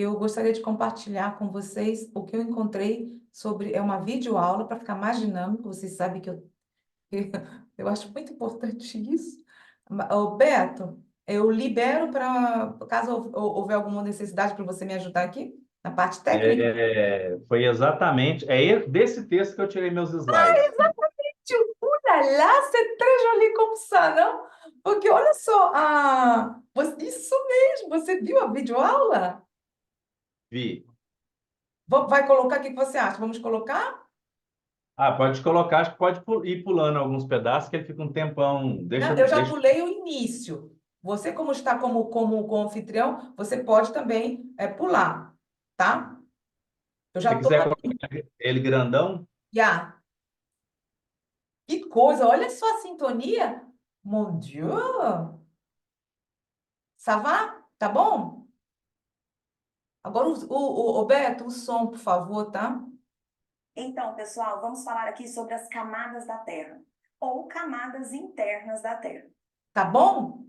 eu gostaria de compartilhar com vocês o que eu encontrei sobre, é uma videoaula para ficar mais dinâmico, vocês sabem que eu acho muito importante isso. Ô, Beto, eu libero para, caso houver alguma necessidade para você me ajudar aqui, na parte técnica. Foi exatamente, desse texto que eu tirei meus slides. Lá, c'est très joli comme ça, não? Porque olha só, isso mesmo, você viu a videoaula? Vi. Vai colocar, o que que você acha? Vamos colocar? Pode colocar, acho que pode ir pulando alguns pedaços, que ele fica um tempão. Não, eu já pulei o início. Você, como está como anfitrião, você pode também pular, tá? Eu Se já estou quiser aqui. colocar ele grandão, Já. Que coisa, olha só a sintonia. Mon Dieu! Ça va? Tá bom? Agora, o Beto, o som, por favor, tá? Então, pessoal, vamos falar aqui sobre as camadas da Terra, ou camadas internas da Terra. Tá bom?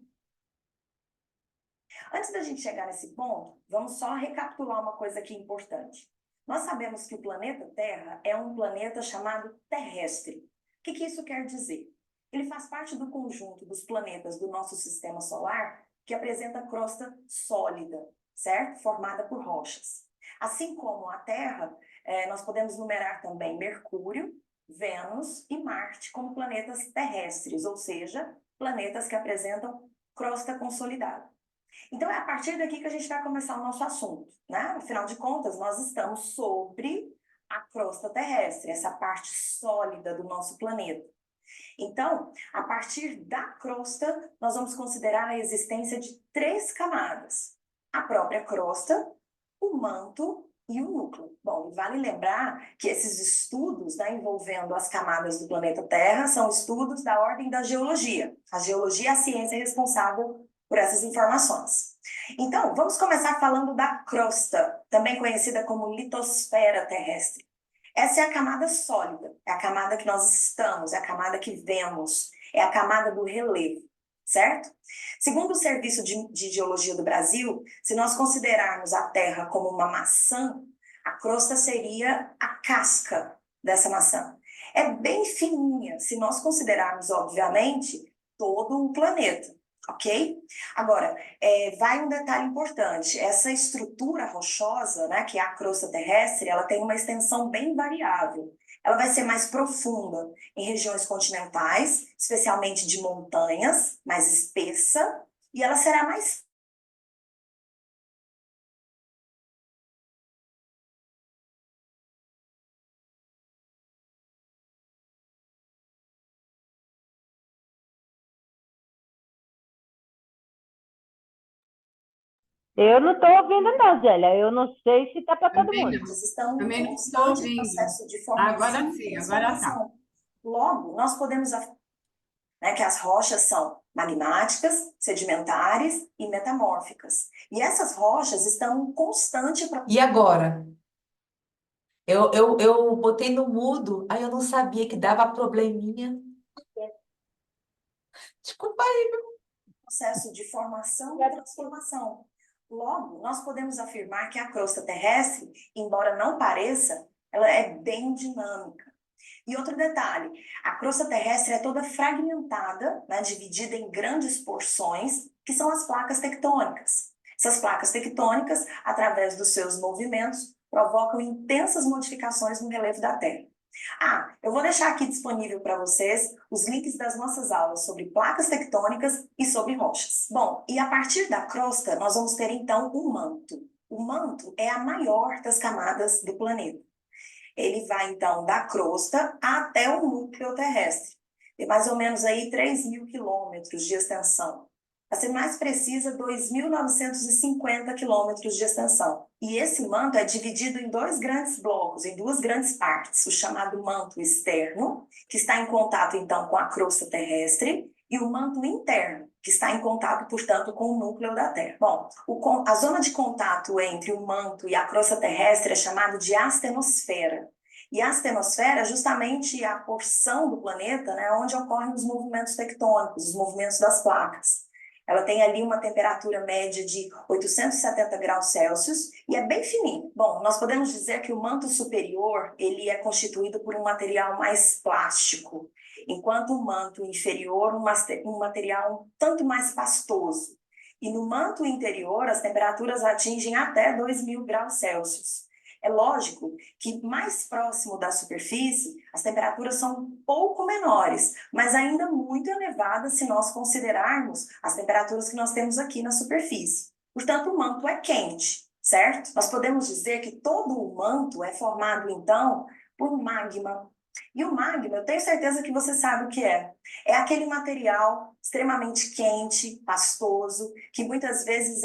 Antes da gente chegar nesse ponto, vamos só recapitular uma coisa aqui importante. Nós sabemos que o planeta Terra é um planeta chamado terrestre. O que isso quer dizer? Ele faz parte do conjunto dos planetas do nosso sistema solar que apresenta crosta sólida, certo? Formada por rochas. Assim como a Terra, nós podemos numerar também Mercúrio, Vênus e Marte como planetas terrestres, ou seja, planetas que apresentam crosta consolidada. Então, é a partir daqui que a gente vai começar o nosso assunto, né? Afinal de contas, nós estamos sobre a crosta terrestre, essa parte sólida do nosso planeta. Então, a partir da crosta, nós vamos considerar a existência de 3 camadas. A própria crosta, o manto e o núcleo. Bom, vale lembrar que esses estudos, né, envolvendo as camadas do planeta Terra são estudos da ordem da geologia. A geologia é a ciência responsável por essas informações. Então, vamos começar falando da crosta, também conhecida como litosfera terrestre. Essa é a camada sólida, é a camada que nós estamos, é a camada que vemos, é a camada do relevo, certo? Segundo o Serviço de Geologia do Brasil, se nós considerarmos a Terra como uma maçã, a crosta seria a casca dessa maçã. É bem fininha, se nós considerarmos, obviamente, todo o planeta. Ok? Agora, vai um detalhe importante. Essa estrutura rochosa, né, que é a crosta terrestre, ela tem uma extensão bem variável. Ela vai ser mais profunda em regiões continentais, especialmente de montanhas, mais espessa, e ela será mais Eu não estou ouvindo, não, Zélia. Eu não sei se está para todo Também mundo. não. estão Também em não estou constante ouvindo. processo de formação Agora e sim, agora tá. transformação. Logo, nós podemos né, que as rochas são magmáticas, sedimentares e metamórficas. E essas rochas estão em constante... E agora? Eu botei no mudo, aí eu não sabia que dava probleminha. Desculpa aí. processo de formação e transformação. Logo, nós podemos afirmar que a crosta terrestre, embora não pareça, ela é bem dinâmica. E outro detalhe, a crosta terrestre é toda fragmentada, né, dividida em grandes porções, que são as placas tectônicas. Essas placas tectônicas, através dos seus movimentos, provocam intensas modificações no relevo da Terra. Eu vou deixar aqui disponível para vocês os links das nossas aulas sobre placas tectônicas e sobre rochas. Bom, e a partir da crosta, nós vamos ter então um manto. O manto é a maior das camadas do planeta. Ele vai então da crosta até o núcleo terrestre. Tem mais ou menos aí 3.000 quilômetros de extensão. Para ser mais precisa, 2.950 quilômetros de extensão. E esse manto é dividido em 2 grandes blocos, em 2 grandes partes. O chamado manto externo, que está em contato então com a crosta terrestre, e o manto interno, que está em contato, portanto, com o núcleo da Terra. Bom, a zona de contato entre o manto e a crosta terrestre é chamada de astenosfera. E a astenosfera é justamente a porção do planeta, né, onde ocorrem os movimentos tectônicos, os movimentos das placas. Ela tem ali uma temperatura média de 870 graus Celsius e é bem fininho. Bom, nós podemos dizer que o manto superior, ele é constituído por um material mais plástico, enquanto o manto inferior, um material um tanto mais pastoso. E no manto interior, as temperaturas atingem até 2.000 graus Celsius. É lógico que mais próximo da superfície, as temperaturas são um pouco menores, mas ainda muito elevadas se nós considerarmos as temperaturas que nós temos aqui na superfície. Portanto, o manto é quente, certo? Nós podemos dizer que todo o manto é formado, então, por magma. E o magma, eu tenho certeza que você sabe o que é. É aquele material extremamente quente, pastoso, que muitas vezes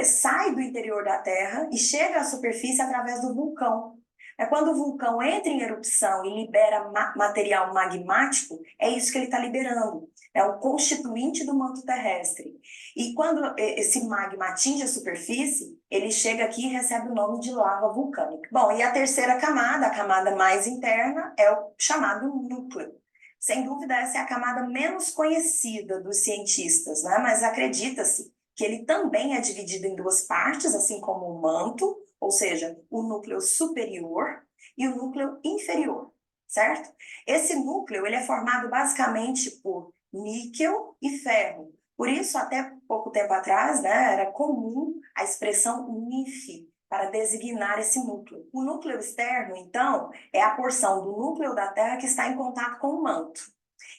sai do interior da Terra e chega à superfície através do vulcão. É quando o vulcão entra em erupção e libera material magmático, é isso que ele está liberando. É o constituinte do manto terrestre. E quando esse magma atinge a superfície, ele chega aqui e recebe o nome de lava vulcânica. Bom, e a terceira camada, a camada mais interna, é o chamado núcleo. Sem dúvida, essa é a camada menos conhecida dos cientistas, né? Mas acredita-se que ele também é dividido em duas partes, assim como o manto, ou seja, o núcleo superior e o núcleo inferior, certo? Esse núcleo ele é formado basicamente por níquel e ferro. Por isso, até pouco tempo atrás, né, era comum a expressão NIF para designar esse núcleo. O núcleo externo, então, é a porção do núcleo da Terra que está em contato com o manto.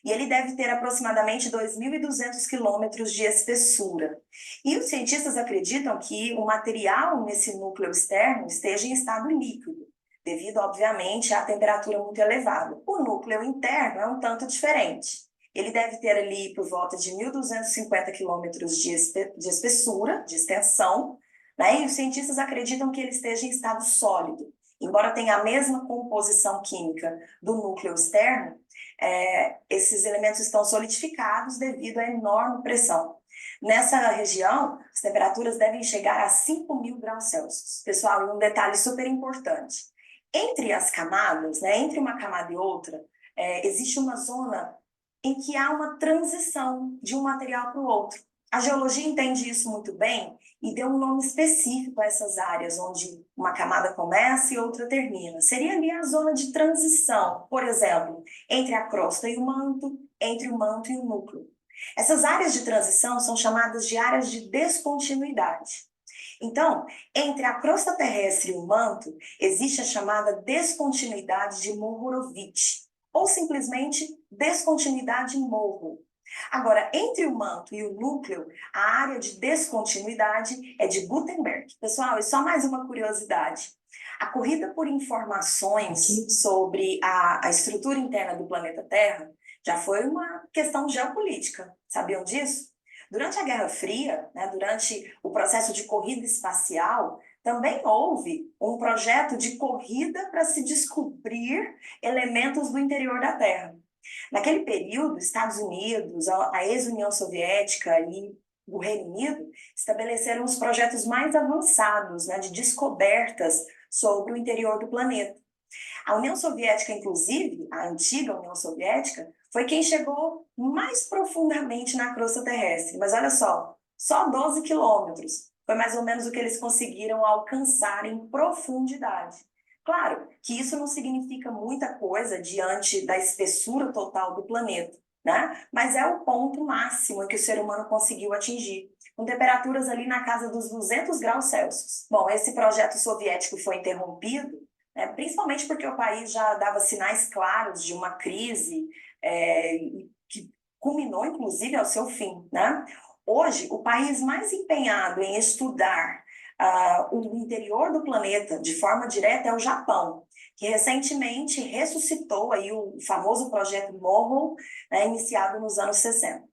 E ele deve ter aproximadamente 2.200 quilômetros de espessura. E os cientistas acreditam que o material nesse núcleo externo esteja em estado líquido, devido, obviamente, à temperatura muito elevada. O núcleo interno é um tanto diferente. Ele deve ter ali por volta de 1.250 quilômetros de espessura, de extensão, né? E os cientistas acreditam que ele esteja em estado sólido. Embora tenha a mesma composição química do núcleo externo, esses elementos estão solidificados devido à enorme pressão. Nessa região, as temperaturas devem chegar a 5.000 graus Celsius. Pessoal, e um detalhe super importante. Entre as camadas, né, entre uma camada e outra, existe uma zona em que há uma transição de um material para o outro. A geologia entende isso muito bem e deu um nome específico a essas áreas, onde uma camada começa e outra termina. Seria ali a zona de transição, por exemplo, entre a crosta e o manto, entre o manto e o núcleo. Essas áreas de transição são chamadas de áreas de descontinuidade. Então, entre a crosta terrestre e o manto, existe a chamada descontinuidade de Mohorovic, ou simplesmente descontinuidade em morro. Agora, entre o manto e o núcleo, a área de descontinuidade é de Gutenberg. Pessoal, e só mais uma curiosidade. A corrida por informações sobre a estrutura interna do planeta Terra já foi uma questão geopolítica. Sabiam disso? Durante a Guerra Fria, né, durante o processo de corrida espacial, também houve um projeto de corrida para se descobrir elementos do interior da Terra. Naquele período, Estados Unidos, a ex-União Soviética e o Reino Unido estabeleceram os projetos mais avançados, né, de descobertas sobre o interior do planeta. A União Soviética, inclusive, a antiga União Soviética, foi quem chegou mais profundamente na crosta terrestre. Mas olha só 12 quilômetros. Foi mais ou menos o que eles conseguiram alcançar em profundidade. Claro que isso não significa muita coisa diante da espessura total do planeta, né? Mas é o ponto máximo que o ser humano conseguiu atingir, com temperaturas ali na casa dos 200 graus Celsius. Bom, esse projeto soviético foi interrompido, né, principalmente porque o país já dava sinais claros de uma crise que culminou, inclusive, ao seu fim, né? Hoje, o país mais empenhado em estudar o interior do planeta de forma direta é o Japão, que recentemente ressuscitou aí o famoso projeto MOHO, né, iniciado nos anos 60.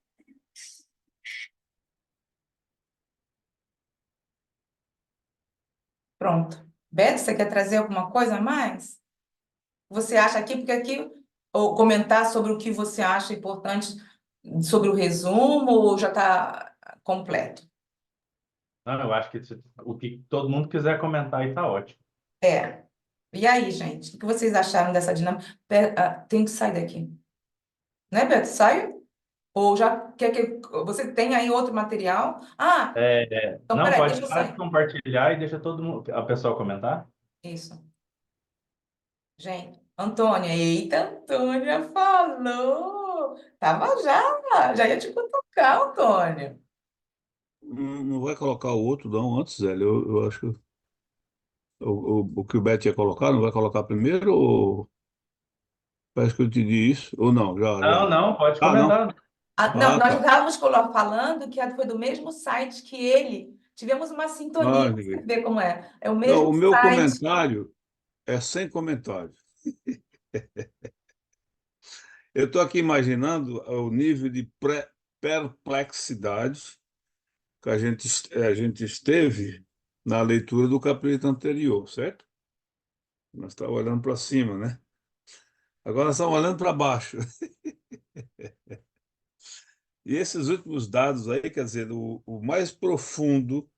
Pronto. Beto, você quer trazer alguma coisa a mais? Você acha aqui, porque aqui, ou comentar sobre o que você acha importante sobre o resumo, ou já está completo? Não, eu acho que o que todo mundo quiser comentar aí tá ótimo. É. E aí, gente, o que vocês acharam dessa dinâmica? Tem que sair daqui. Né, Beto? Saiu? Ou já quer que você tem aí outro material? Ah, então Não, peraí, pode deixa eu parar de sair. compartilhar e deixa todo mundo, a pessoa comentar. Isso. Gente, Antônia, eita, Antônia falou. Tava já ia te cutucar, Antônia. Não vai colocar o outro, não, antes, Zélio. Eu acho que o que o Beto ia colocar, não vai colocar primeiro? Ou parece que eu entendi isso? Ou não? Não, Já. não, pode Ah, não. comentar. Ah, não, Ah, nós tá. estávamos falando que foi do mesmo site que ele. Tivemos uma sintonia, Ah, pra você entendi. ver como é. É o Não, mesmo o meu site. comentário é sem comentário. Eu estou aqui imaginando o nível de perplexidade que a gente esteve na leitura do capítulo anterior, certo? Nós estávamos olhando para cima, né? Agora nós estamos olhando para baixo. E esses últimos dados aí, quer dizer, o mais profundo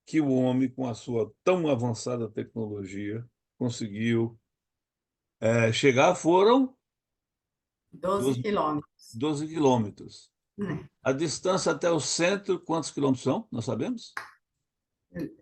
que o homem, com a sua tão avançada tecnologia, conseguiu chegar foram 12 12, quilômetros, 12 quilômetros. né? A distância até o centro, quantos quilômetros são? Nós sabemos?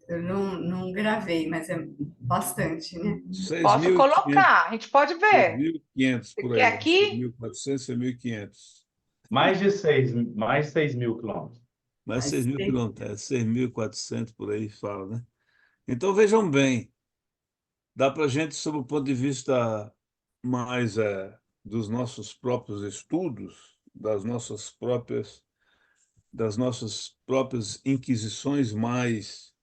Eu não gravei, mas é bastante, né? Posso 6.500, colocar, a gente pode ver. 6.500 Você por quer aí, né? aqui? 6.400, 6.500. Mais 6.000 quilômetros. Mais Mas 6.000 quilômetros, 6.400 por aí, fala, né? Então vejam bem, dá para a gente, sob o ponto de vista mais dos nossos próprios estudos, das nossas próprias inquisições mais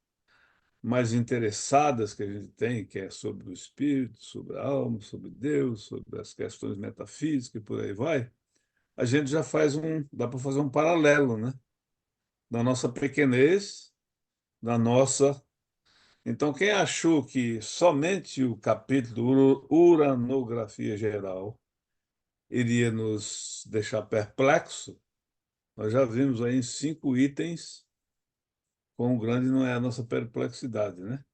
interessadas que a gente tem, que é sobre o espírito, sobre a alma, sobre Deus, sobre as questões metafísicas e por aí vai, a gente já dá para fazer um paralelo, né? Da nossa pequenez, da nossa. Então, quem achou que somente o capítulo Uranografia Geral iria nos deixar perplexo, nós já vimos aí em 5 itens quão grande não é a nossa perplexidade, né?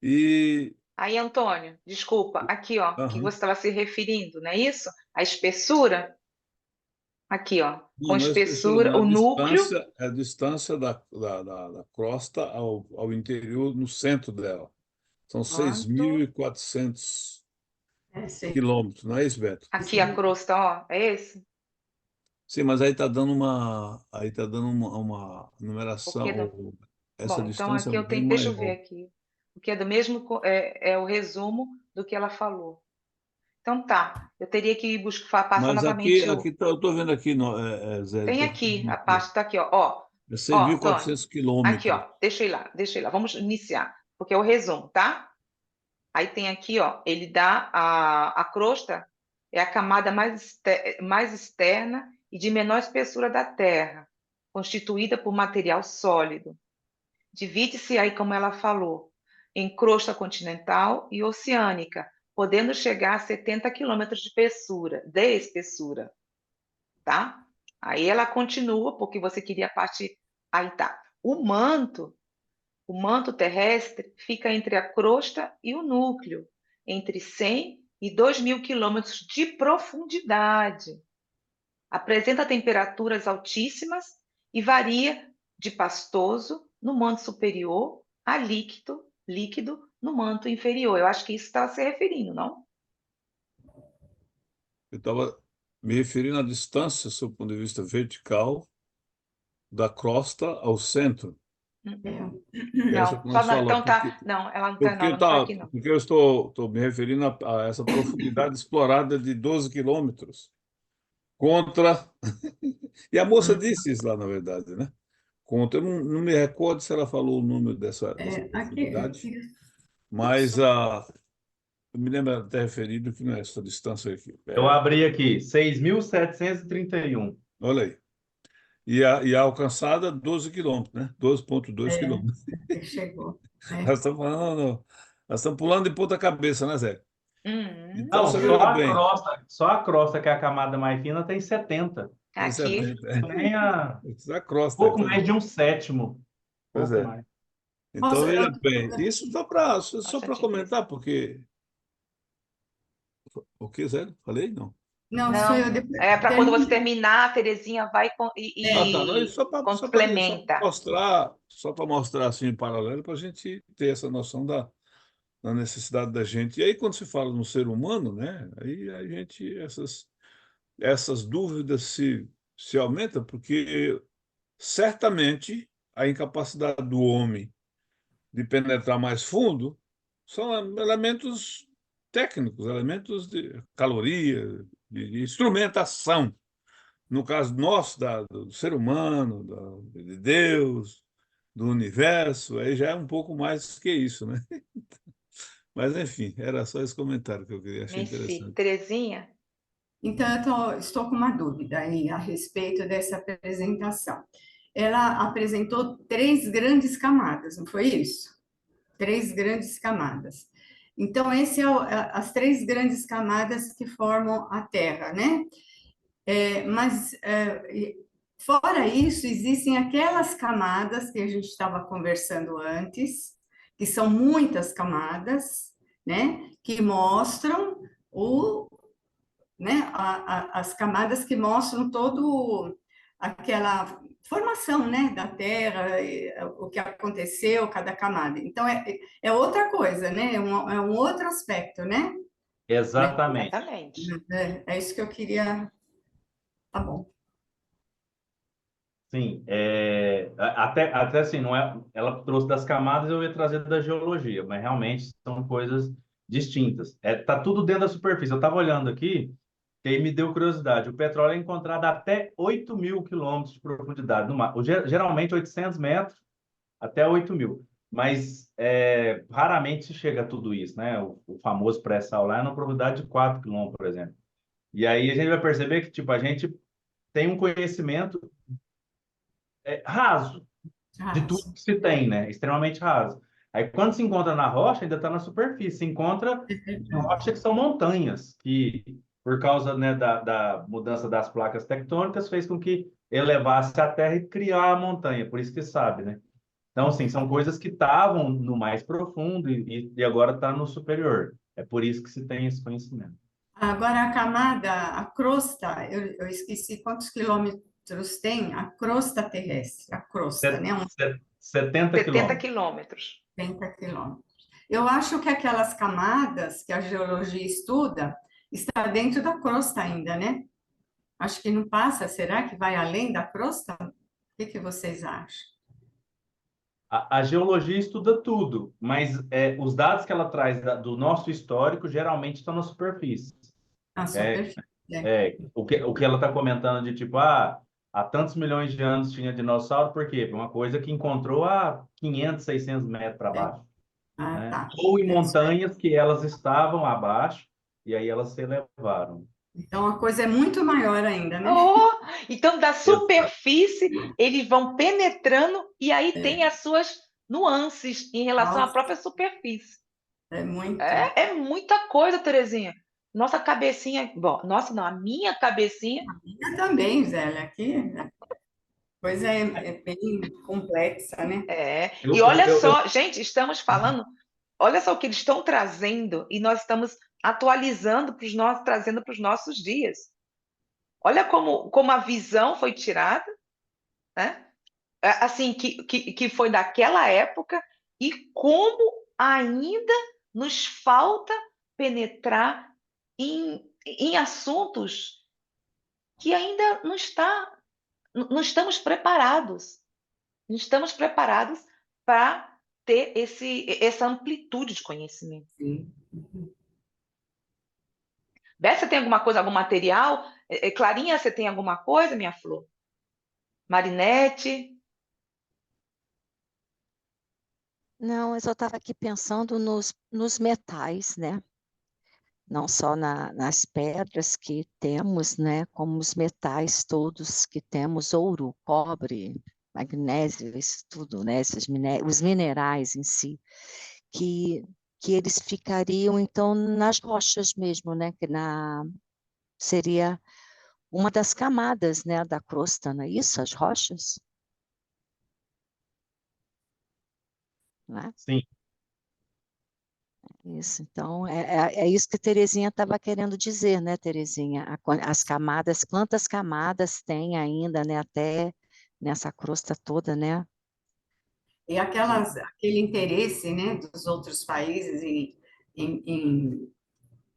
E. Aí, Antônio, desculpa, aqui, ó, que Aham. você estava se referindo, não é isso? A espessura, aqui, ó, com Não, não é espessura, não. espessura, o núcleo, É a distância da crosta ao interior, no centro dela. São quanto? 6.400 é, sei, quilômetros, não é isso, Beto? Aqui a crosta, ó, é esse? Sim, mas aí tá dando uma O que numeração, é do... essa Bom, então distância aqui é eu bem tenho, deixa eu ver maior. aqui. O que é do mesmo, é o resumo do que ela falou. Então tá, eu teria que passar Mas aqui, novamente o... eu estou vendo aqui, Zé, Tem estou aqui, vendo a aqui, parte tá aqui, ó. Ó, é ó, seis mil e Antônio, quatrocentos aqui, quilômetros. ó, deixa eu ir lá, vamos iniciar, porque é o resumo, tá? Aí tem aqui, ó, ele dá a crosta, é a camada mais externa e de menor espessura da Terra, constituída por material sólido. Divide-se aí, como ela falou, em crosta continental e oceânica, podendo chegar a 70 quilômetros de espessura, tá? Aí ela continua, porque você queria a parte. Aí tá. O manto terrestre fica entre a crosta e o núcleo, entre 100 e 2.000 quilômetros de profundidade. Apresenta temperaturas altíssimas e varia de pastoso no manto superior a líquido no manto inferior. Eu acho que isso está se referindo, não? Eu estava me referindo à distância, sob o ponto de vista vertical, da crosta ao centro. Que é essa Não, que só nós não, falamos. então Porque, tá. Não, ela não tá, não, porque, ela não tá tá, aqui, não. porque eu estou me referindo a essa profundidade explorada de 12 quilômetros contra. E a moça Hum. disse isso lá, na verdade, né? Contra. Eu não me recordo se ela falou o número dessa profundidade, Aqui, mas eu me lembro até referido que não é essa distância aqui. Eu abri aqui, 6.731. Olha aí. E a alcançada, 12 quilômetros, né? 12,2 é, quilômetros. aqui chegou. Nós É. estamos falando, nós estamos pulando de ponta cabeça, né, Zé? Então, Não, você veja bem, só a crosta, que é a camada mais fina, tem 70. tem Aqui, 70. Nem a Isso é crosta aí pouco também. mais de um sétimo. Pois Pouco é. mais. Então, Nossa, veja bem, isso só para bastante coisa. comentar, porque. O que, Zé? Falei? Não. Não, sou eu. Não, Depois, é para quando você termina. terminar, a Terezinha vai Ah, tá. Não, e só para complementa. mostrar assim em paralelo, para a gente ter essa noção da necessidade da gente. E aí, quando se fala no ser humano, né, aí a gente, essas dúvidas se aumentam, porque certamente a incapacidade do homem de penetrar mais fundo são elementos técnicos, elementos de caloria, de instrumentação. No caso nosso, do ser humano, de Deus, do universo, aí já é um pouco mais que isso, né? Mas, enfim, era só esse comentário que eu queria, achei Merci. interessante. Terezinha? Então, estou com uma dúvida aí a respeito dessa apresentação. Ela apresentou três grandes camadas, não foi isso? Três grandes camadas. Então, esse as três grandes camadas que formam a Terra, né? Mas, fora isso, existem aquelas camadas que a gente estava conversando antes, que são muitas camadas, né? Que mostram né, as camadas que mostram todo aquela formação, né, da Terra, o que aconteceu, cada camada. Então, é outra coisa, né? É um outro aspecto, né? Exatamente. Exatamente. É isso que eu queria. Tá bom. Sim, até assim, não é, ela trouxe das camadas, eu ia trazer da geologia, mas realmente são coisas distintas. Tá tudo dentro da superfície. Eu estava olhando aqui, e aí me deu curiosidade. O petróleo é encontrado até 8.000 quilômetros de profundidade no mar. Geralmente 800 metros até 8.000. Mas raramente se chega a tudo isso, né? O famoso pré-sal lá é na profundidade de 4 quilômetros, por exemplo. E aí a gente vai perceber que tipo, a gente tem um conhecimento raso de tudo Raso. que se tem, né? Extremamente raso. Aí quando se encontra na rocha, ainda está na superfície. Se encontra É em rocha que são montanhas, que por causa, né, da mudança das placas tectônicas fez com que elevasse a Terra e criar a montanha. Por isso que sabe, né? Então, assim, são coisas que estavam no mais profundo e agora está no superior. É por isso que se tem esse conhecimento. Agora, a camada, a crosta, eu esqueci quantos quilômetros tem a crosta terrestre, a crosta, né? 70 70 quilômetros. Uns quilômetros. 30 quilômetros. Eu acho que aquelas camadas que a geologia estuda está dentro da crosta ainda, né? Acho que não passa. Será que vai além da crosta? O que vocês acham? A geologia estuda tudo, mas os dados que ela traz do nosso histórico geralmente estão na superfície. A É, superfície. É. o que ela está comentando de tipo, há tantos milhões de anos tinha dinossauro, por quê? Uma coisa que encontrou há 500, 600 metros para É. baixo, Ah, né? tá. Ou em É isso aí. montanhas que elas estavam abaixo e aí elas se elevaram. Então, a coisa é muito maior ainda, né? Oh, então, da Exato. superfície, eles vão penetrando e aí tem as suas nuances em relação à Nossa, própria superfície. é muito. É muita coisa, Terezinha. Nossa cabecinha, bom, nossa, não, a minha cabecinha Eu também, Zélia, aqui a coisa é bem complexa, né? é. E Eu, eu, olha eu, eu- só, gente, estamos falando, olha só o que eles estão trazendo e nós estamos atualizando para os nossos, trazendo para os nossos dias. Olha como a visão foi tirada, né? Assim, que foi daquela época e como ainda nos falta penetrar em assuntos que ainda não estamos preparados. Não estamos preparados para ter essa amplitude de conhecimento. Sim. Bessa, você tem alguma coisa, algum material? Clarinha, você tem alguma coisa, minha flor? Marinete? Não, eu só estava aqui pensando nos metais, né? Não só nas pedras que temos, né? Como os metais todos que temos, ouro, cobre, magnésio, isso tudo, né? Os minerais em si, que, que eles ficariam, então, nas rochas mesmo, né? Seria uma das camadas, né? Da crosta, não é isso? As rochas, né? sim, Isso, então, é isso que Terezinha estava querendo dizer, né, Terezinha? As camadas, quantas camadas tem ainda, né, até nessa crosta toda, né? E aquele interesse, né, dos outros países em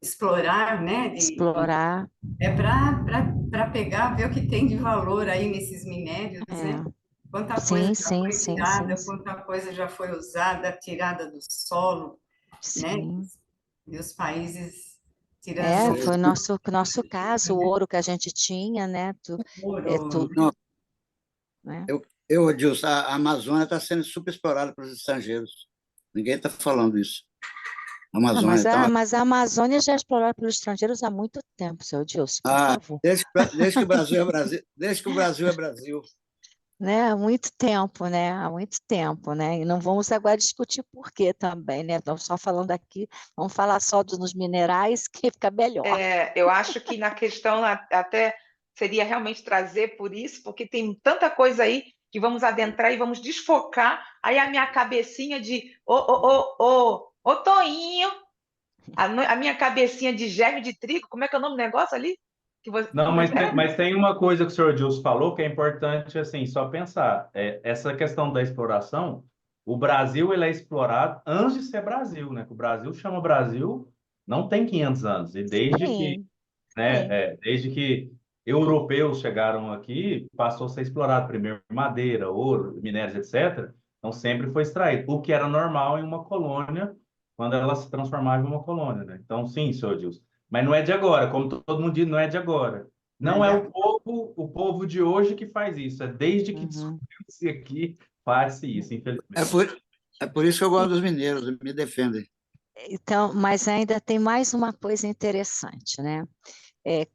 explorar, né, Explorar, é para pegar, ver o que tem de valor aí nesses minérios, né? é, Quanta coisa sim, já sim, foi sim, sim, tirada, quanta coisa já foi usada, tirada do solo, né? sim. E os países tirando Foi nosso caso, o ouro que a gente tinha, né? ouro. Tudo, Não, né? Adilson, a Amazônia está sendo super explorada pelos estrangeiros. Ninguém está falando isso. A Ah, Amazônia está mas a Amazônia já é explorada pelos estrangeiros há muito tempo, seu Edilson, por ah, favor. desde que o Brasil é Brasil, desde que o Brasil é Brasil. Né? Há muito tempo, né? Há muito tempo, né? E não vamos agora discutir por quê também, né? Estamos só falando aqui, vamos falar só dos minerais, que fica melhor. Eu acho que na questão até seria realmente trazer por isso, porque tem tanta coisa aí que vamos adentrar e vamos desfocar. Aí a minha cabecinha de ô Toinho, a minha cabecinha de germe de trigo, como é que é o nome do negócio ali? Que você, Não, mas tem uma coisa que o senhor Gilson falou que é importante, assim, só pensar. Essa questão da exploração, o Brasil ele é explorado antes de ser Brasil, né? Que o Brasil chama Brasil não tem 500 anos. E Sim, sim. desde que europeus chegaram aqui, passou a ser explorado primeiro madeira, ouro, minérios, etc. Então sempre foi extraído, o que era normal em uma colônia, quando ela se transformava em uma colônia, né? Então, sim, senhor Gilson. Mas não é de agora, como todo mundo diz, não é de agora. Não é o povo de hoje que faz isso, é desde que Uhum. descobriu-se aqui, faz-se isso, É infelizmente. por, é por isso que eu gosto dos mineiros, me defendem. Então, mas ainda tem mais uma coisa interessante, né?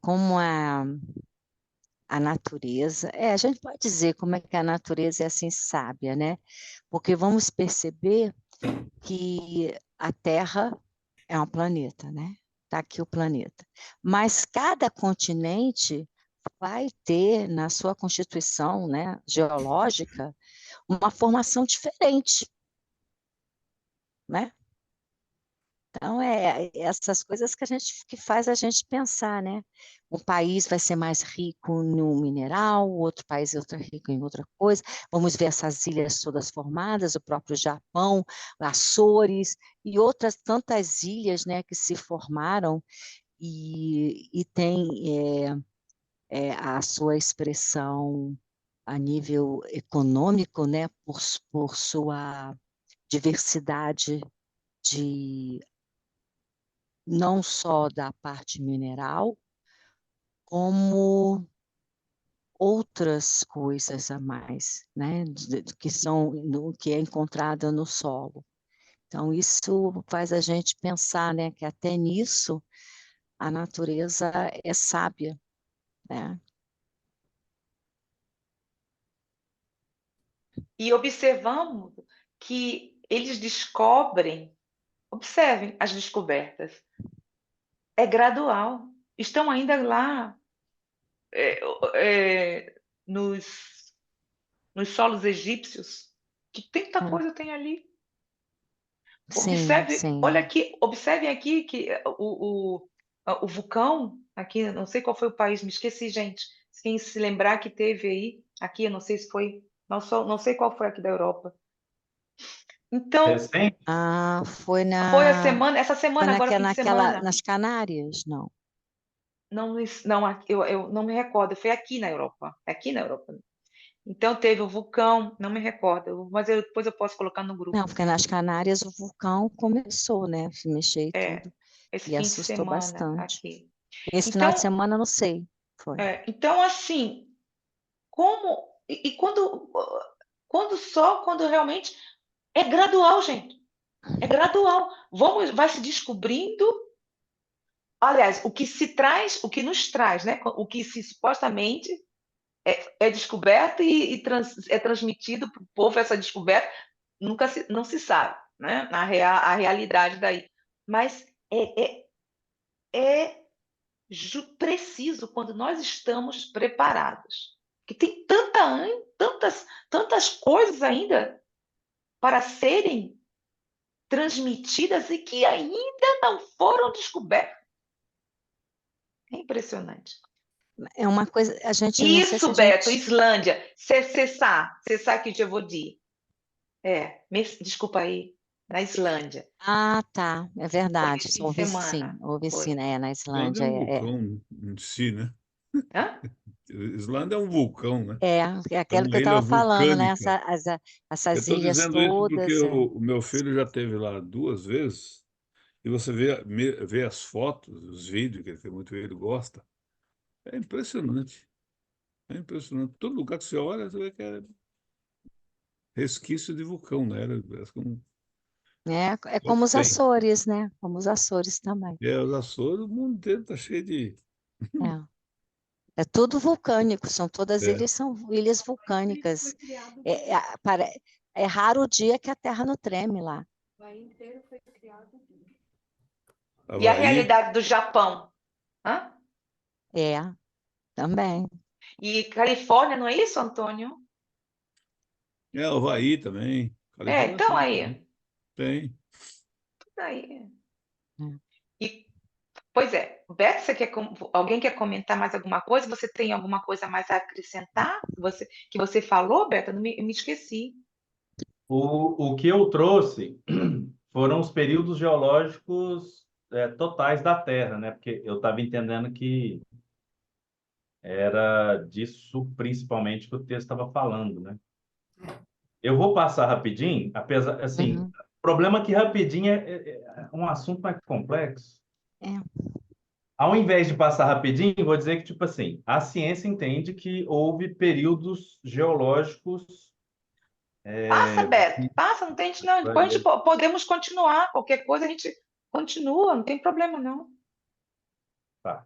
Como a natureza, a gente pode dizer como é que a natureza é assim sábia, né? Porque vamos perceber que a Terra é um planeta, né? Está aqui o planeta. Mas cada continente vai ter na sua constituição, né, geológica, uma formação diferente, né? Então, essas coisas que faz a gente pensar, né? Um país vai ser mais rico no mineral, o outro país é rico em outra coisa. Vamos ver essas ilhas todas formadas, o próprio Japão, Açores e outras tantas ilhas, né, que se formaram e tem a sua expressão a nível econômico, né, por sua diversidade de não só da parte mineral, como outras coisas a mais, né, que é encontrada no solo. Então, isso faz a gente pensar, né, que até nisso a natureza é sábia, né? E observamos que eles descobrem, observem as descobertas, é gradual. Estão ainda lá é, nos solos egípcios, que tanta É. coisa tem ali. Sim, Observe, olha sim. aqui, observem aqui que o vulcão, aqui, não sei qual foi o país, me esqueci, gente. Quem se lembrar que teve aí, aqui, eu não sei se foi, não sei qual foi aqui da Europa. Então, Recente, Ah, foi essa foi semana, agora, fim de semana. nas Canárias? Não. Não, não, eu não me recordo, foi aqui na Europa, aqui na Europa. Então, teve o vulcão, não me recordo, mas depois eu posso colocar no grupo. Não, porque nas Canárias o vulcão começou, né, se mexer e É, tudo, esse e fim de assustou semana bastante. aqui. Esse final de Então, semana, não sei, foi. então assim, como e quando realmente é gradual, gente, é gradual. Vai se descobrindo. Aliás, o que nos traz, né? O que se supostamente é descoberto é transmitido para o povo essa descoberta não se sabe, né? A realidade daí, mas é preciso quando nós estamos preparados. Que tem tantas coisas ainda para serem transmitidas e que ainda não foram descobertas. É impressionante. É uma coisa, a gente não sei se Isso, a Beto, gente. Islândia. Cessar que eu vou dir. Desculpa aí, na Islândia. Ah, tá, é Foi verdade. esse fim de semana. Houve sim, Foi. né? Na Islândia é Islândia. um vulcão em si, né? Hã? Islândia é um vulcão, né? É É aquilo que uma eu ilha estava falando, né? vulcânica. Eu Essas estou ilhas dizendo isso porque todas. o meu filho já esteve lá 2 vezes e você vê as fotos, os vídeos, que ele tem muito, ele gosta. É impressionante. É impressionante. Todo lugar que você olha, você vê que é resquício de vulcão, né? Parece que É só como os tem. Açores, né? Como os Açores também. Os Açores, o mundo inteiro está cheio de. É tudo vulcânico, todas É. ilhas são ilhas vulcânicas. É raro o dia que a terra não treme lá. E a Havaí, realidade do Japão? Hã? É, também. E Califórnia, não é isso, Antônio? Havaí também. Califórnia Então tem aí. também. Tem. Aí. É. E, pois é, Beto, alguém quer comentar mais alguma coisa? Você tem alguma coisa mais a acrescentar que você falou, Beto? Eu me esqueci. O que eu trouxe foram os períodos geológicos totais da Terra, né? Porque eu estava entendendo que era disso principalmente que o texto estava falando, né? Eu vou passar rapidinho, apesar, assim, Uhum. o problema é que rapidinho é um assunto mais complexo. É. Ao invés de passar rapidinho, vou dizer que, tipo assim, a ciência entende que houve períodos geológicos. Passa, Beto, passa, não tem, não. Depois a gente podemos continuar. Qualquer coisa a gente continua, não tem problema, não. Tá.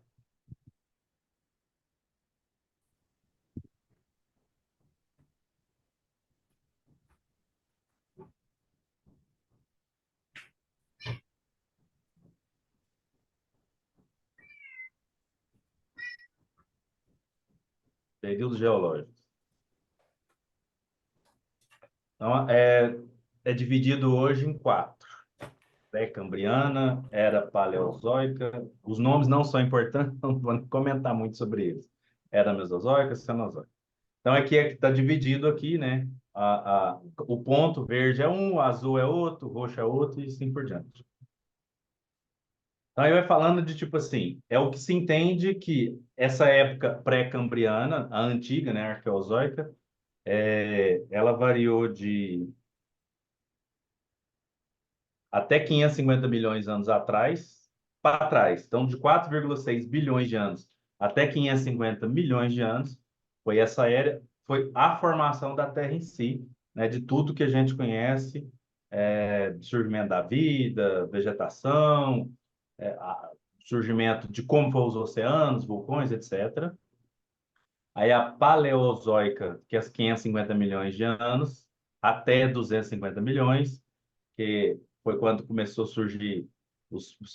Períodos geológicos. Então, é dividido hoje em 4. Pré-cambriana, era paleozoica. Os nomes não são importantes, não vou comentar muito sobre eles. Era mesozoica, cenozoica. Então, aqui está dividido aqui, né? O ponto verde é um, o azul é outro, o roxo é outro e assim por diante. Então, aí vai falando de, tipo assim, é o que se entende que essa época pré-cambriana, a antiga, né, arqueozoica, ela variou de até 550 milhões de anos atrás, para trás. Então, de 4,6 bilhões de anos até 550 milhões de anos, foi a formação da Terra em si, né, de tudo que a gente conhece, surgimento da vida, vegetação, surgimento de como foram os oceanos, vulcões, etc. Aí a Paleozoica, que é 550 milhões de anos, até 250 milhões, que foi quando começou a surgir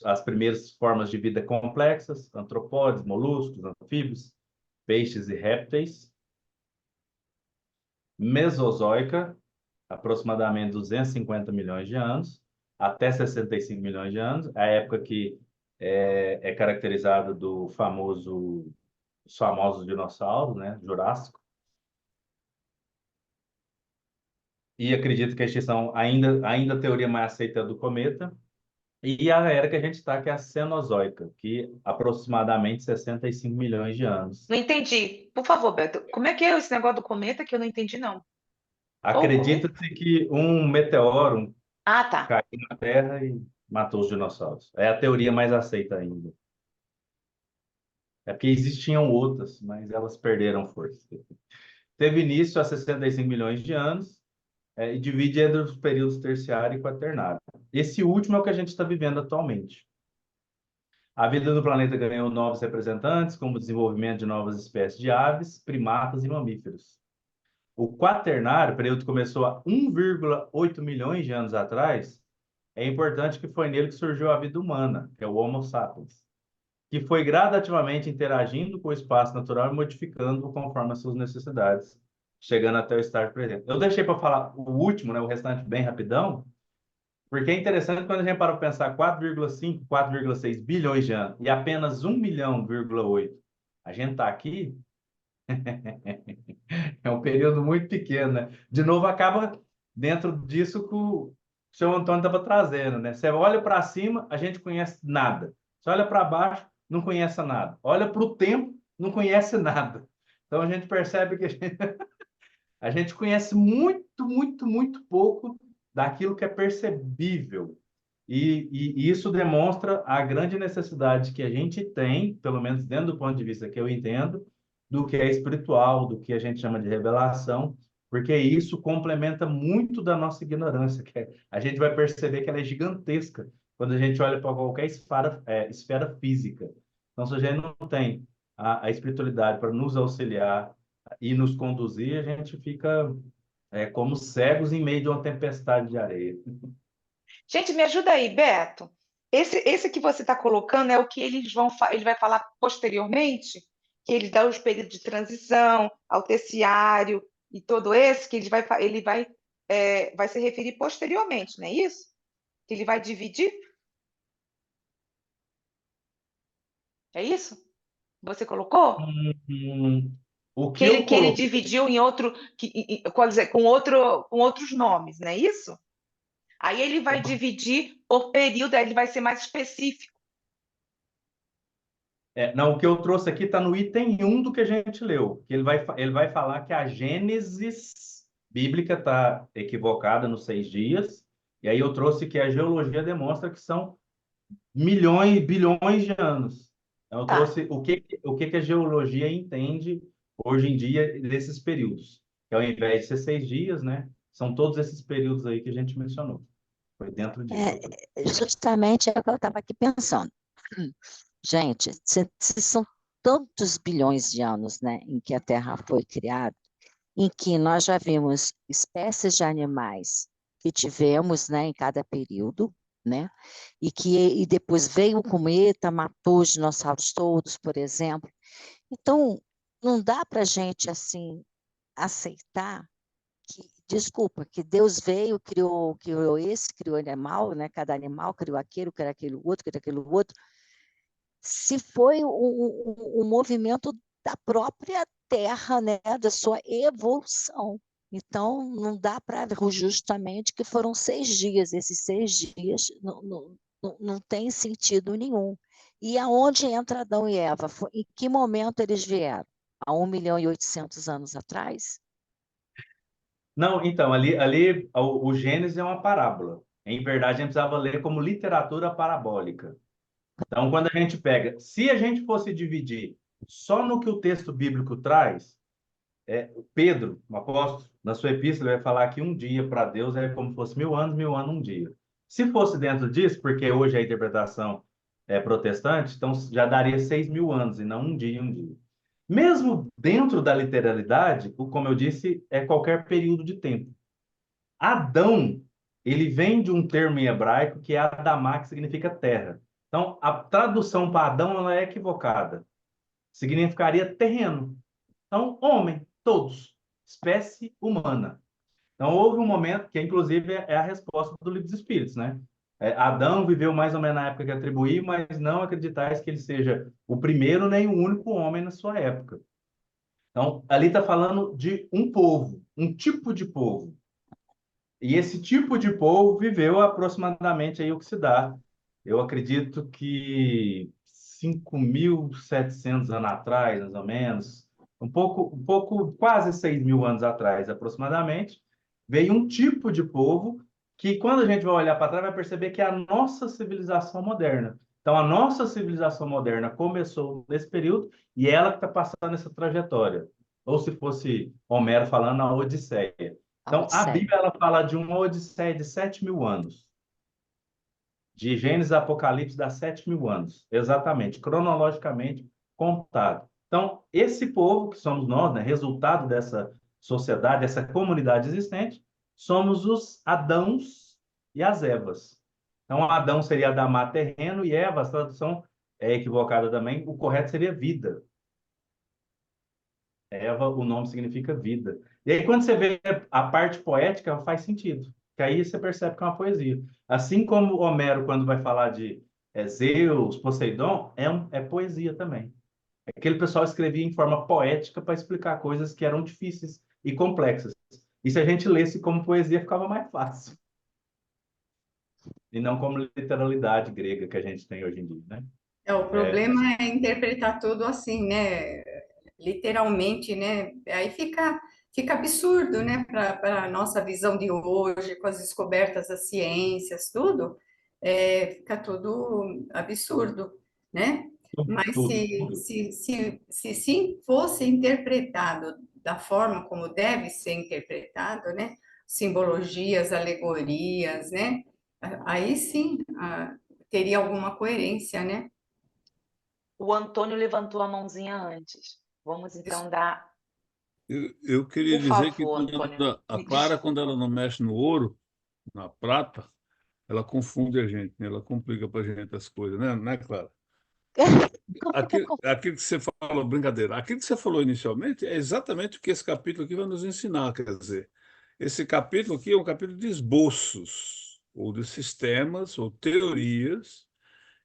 as primeiras formas de vida complexas, antropóides, moluscos, anfíbios, peixes e répteis. Mesozoica, aproximadamente 250 milhões de anos, até 65 milhões de anos, a época que é caracterizada os famosos dinossauros, né, Jurássico. E acredito que a extinção, ainda a teoria mais aceita é a do cometa. E a era que a gente está, que é a Cenozoica, que aproximadamente 65 milhões de anos. Não entendi. Por favor, Beto, como é que é esse negócio do cometa que eu não entendi, não? Acredita-se que um meteoro Ah, tá. caiu na Terra e matou os dinossauros. É a teoria mais aceita ainda. É porque existiam outras, mas elas perderam força. Teve início há 65 milhões de anos, e divide entre os períodos terciário e quaternário. Esse último é o que a gente está vivendo atualmente. A vida no planeta ganhou novos representantes, como o desenvolvimento de novas espécies de aves, primatas e mamíferos. O quaternário, período que começou há 1,8 milhões de anos atrás, é importante que foi nele que surgiu a vida humana, que é o Homo sapiens, que foi gradativamente interagindo com o espaço natural e modificando-o conforme as suas necessidades, chegando até o estágio presente. Eu deixei para falar o último, né, o restante bem rapidão, Porque é interessante quando a gente para para pensar 4,5, 4,6 bilhões de anos e apenas 1,8 milhão, a gente está aqui, é um período muito pequeno, né? De novo, acaba dentro disso que o seu Antônio estava trazendo, né? Você olha para cima, a gente conhece nada. Você olha para baixo, não conhece nada. Olha para o tempo, não conhece nada. Então a gente percebe que a gente conhece muito, muito, muito pouco daquilo que é percebível. E isso demonstra a grande necessidade que a gente tem, pelo menos dentro do ponto de vista que eu entendo, do que é espiritual, do que a gente chama de revelação, porque isso complementa muito da nossa ignorância, a gente vai perceber que ela é gigantesca quando a gente olha para qualquer esfera física. Então, se a gente não tem a espiritualidade para nos auxiliar e nos conduzir, a gente fica como cegos em meio de uma tempestade de areia. Gente, me ajuda aí, Beto. Esse que você está colocando é o que ele vai falar posteriormente, que ele dá os períodos de transição, ao terciário e todo esse, que vai se referir posteriormente, não é isso? Que ele vai dividir? É isso? Você colocou? Hum, o Que que ele, eu que ele coloquei. dividiu em outro, quer dizer, com outros nomes, não é isso? Aí ele vai dividir por período, aí ele vai ser mais específico. Não, o que eu trouxe aqui está no item 1 do que a gente leu, que ele vai falar que a Gênesis bíblica está equivocada nos 6 dias, e aí eu trouxe que a geologia demonstra que são milhões, bilhões de anos. Então, eu Tá. trouxe o que a geologia entende hoje em dia desses períodos, que ao invés de ser 6 dias, né, são todos esses períodos aí que a gente mencionou. Foi dentro disso. Justamente é o que eu estava aqui pensando. Gente, se são tantos bilhões de anos, né, em que a Terra foi criada, em que nós já vimos espécies de animais que tivemos, né, em cada período, né, e depois veio o cometa, matou os dinossauros todos, por exemplo. Então, não dá para a gente assim aceitar que, desculpa, que Deus veio, criou esse, criou animal, né? Cada animal criou aquele outro, criou aquele outro. Se foi um movimento da própria Terra, né? Da sua evolução. Então, não dá para ver justamente que foram 6 dias. Esses 6 dias não tem sentido nenhum. E aonde entra Adão e Eva? Em que momento eles vieram? Há 1.800.000 anos atrás? Não, então, ali o Gênesis é uma parábola. Em verdade, a gente precisava ler como literatura parabólica. Então, quando a gente pega, se a gente fosse dividir só no que o texto bíblico traz, Pedro, o apóstolo, na sua epístola, vai falar que um dia para Deus é como se fosse 1.000 anos um dia. Se fosse dentro disso, porque hoje a interpretação é protestante, então já daria 6.000 anos e não um dia e um dia. Mesmo dentro da literalidade, como eu disse, é qualquer período de tempo. Adão, ele vem de um termo em hebraico que é Adamá, que significa terra. Então, a tradução para Adão ela é equivocada. Significaria terreno. Então, homem, todos, espécie humana. Então, houve um momento que, inclusive, é a resposta do livro dos Espíritos, né? Adão viveu mais ou menos na época que atribuí, mas não acreditais que ele seja o primeiro nem o único homem na sua época. Então, ali está falando de um povo, um tipo de povo. E esse tipo de povo viveu aproximadamente aí o que se dá. Eu acredito que 5.700 anos atrás, mais ou menos, quase 6.000 anos atrás, aproximadamente, veio um tipo de povo que, quando a gente vai olhar para trás, vai perceber que é a nossa civilização moderna. Então, a nossa civilização moderna começou nesse período e ela que está passando essa trajetória. Ou se fosse Homero falando, a Odisseia. A Então, a Odisseia. Bíblia ela fala de uma Odisseia de 7.000 anos. De Gênesis a Apocalipse dá 7.000 anos, exatamente, cronologicamente contado. Então, esse povo, que somos nós, né, resultado dessa sociedade, dessa comunidade existente, somos os Adãos e as Evas. Então, Adão seria Adamá, terreno, e Eva, a tradução é equivocada também, o correto seria vida. Eva, o nome significa vida. E aí, quando você vê a parte poética, faz sentido. que aí você percebe que é uma poesia. Assim como Homero, quando vai falar de Zeus, Poseidon, é poesia também. Aquele pessoal escrevia em forma poética para explicar coisas que eram difíceis e complexas. E se a gente lesse como poesia, ficava mais fácil. E não como literalidade grega que a gente tem hoje em dia, né? O problema é interpretar tudo assim, né? Literalmente, né? Aí fica absurdo, né? Para a nossa visão de hoje, com as descobertas das ciências, tudo, fica tudo absurdo, né? Mas Tudo. se sim fosse interpretado da forma como deve ser interpretado, né? Simbologias, alegorias, né? Aí sim, teria alguma coerência, né? O Antônio levantou a mãozinha antes. Vamos então dar. Eu queria Por dizer que favor, Antônio, a me Clara, quando ela desculpa. não mexe no ouro, na prata, ela confunde a gente, né? Ela complica para a gente as coisas, né, Clara? Aquilo que você falou, brincadeira, aquilo que você falou inicialmente é exatamente o que esse capítulo aqui vai nos ensinar. Quer dizer, esse capítulo aqui é um capítulo de esboços, ou de sistemas, ou teorias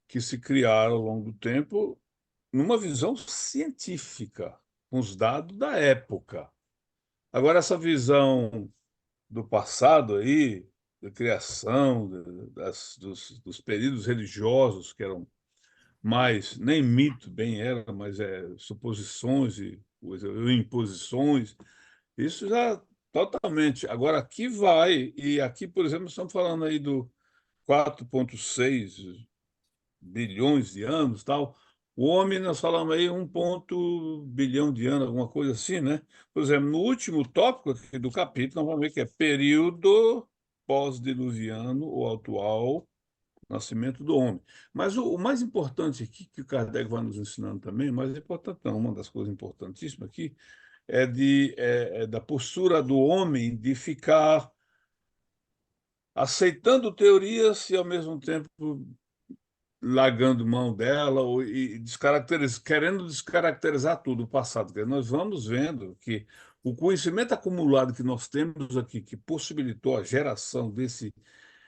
que se criaram ao longo do tempo numa visão científica, com os dados da época. Agora, essa visão do passado aí, da criação, dos períodos religiosos, que eram mais, nem mito bem era, mas suposições e imposições, isso já totalmente. Agora, aqui vai, e aqui, por exemplo, estamos falando aí do 4,6 bilhões de anos, tal. O homem, nós falamos aí 1 bilhão de anos, alguma coisa assim, né? Por exemplo, no último tópico aqui do capítulo, nós vamos ver que é período pós-diluviano ou atual nascimento do homem. Mas o mais importante aqui, que o Kardec vai nos ensinando também, mais importante não, uma das coisas importantíssimas aqui, é da postura do homem de ficar aceitando teorias e, ao mesmo tempo, largando mão dela querendo descaracterizar tudo o passado. Porque nós vamos vendo que o conhecimento acumulado que nós temos aqui, que possibilitou a geração desse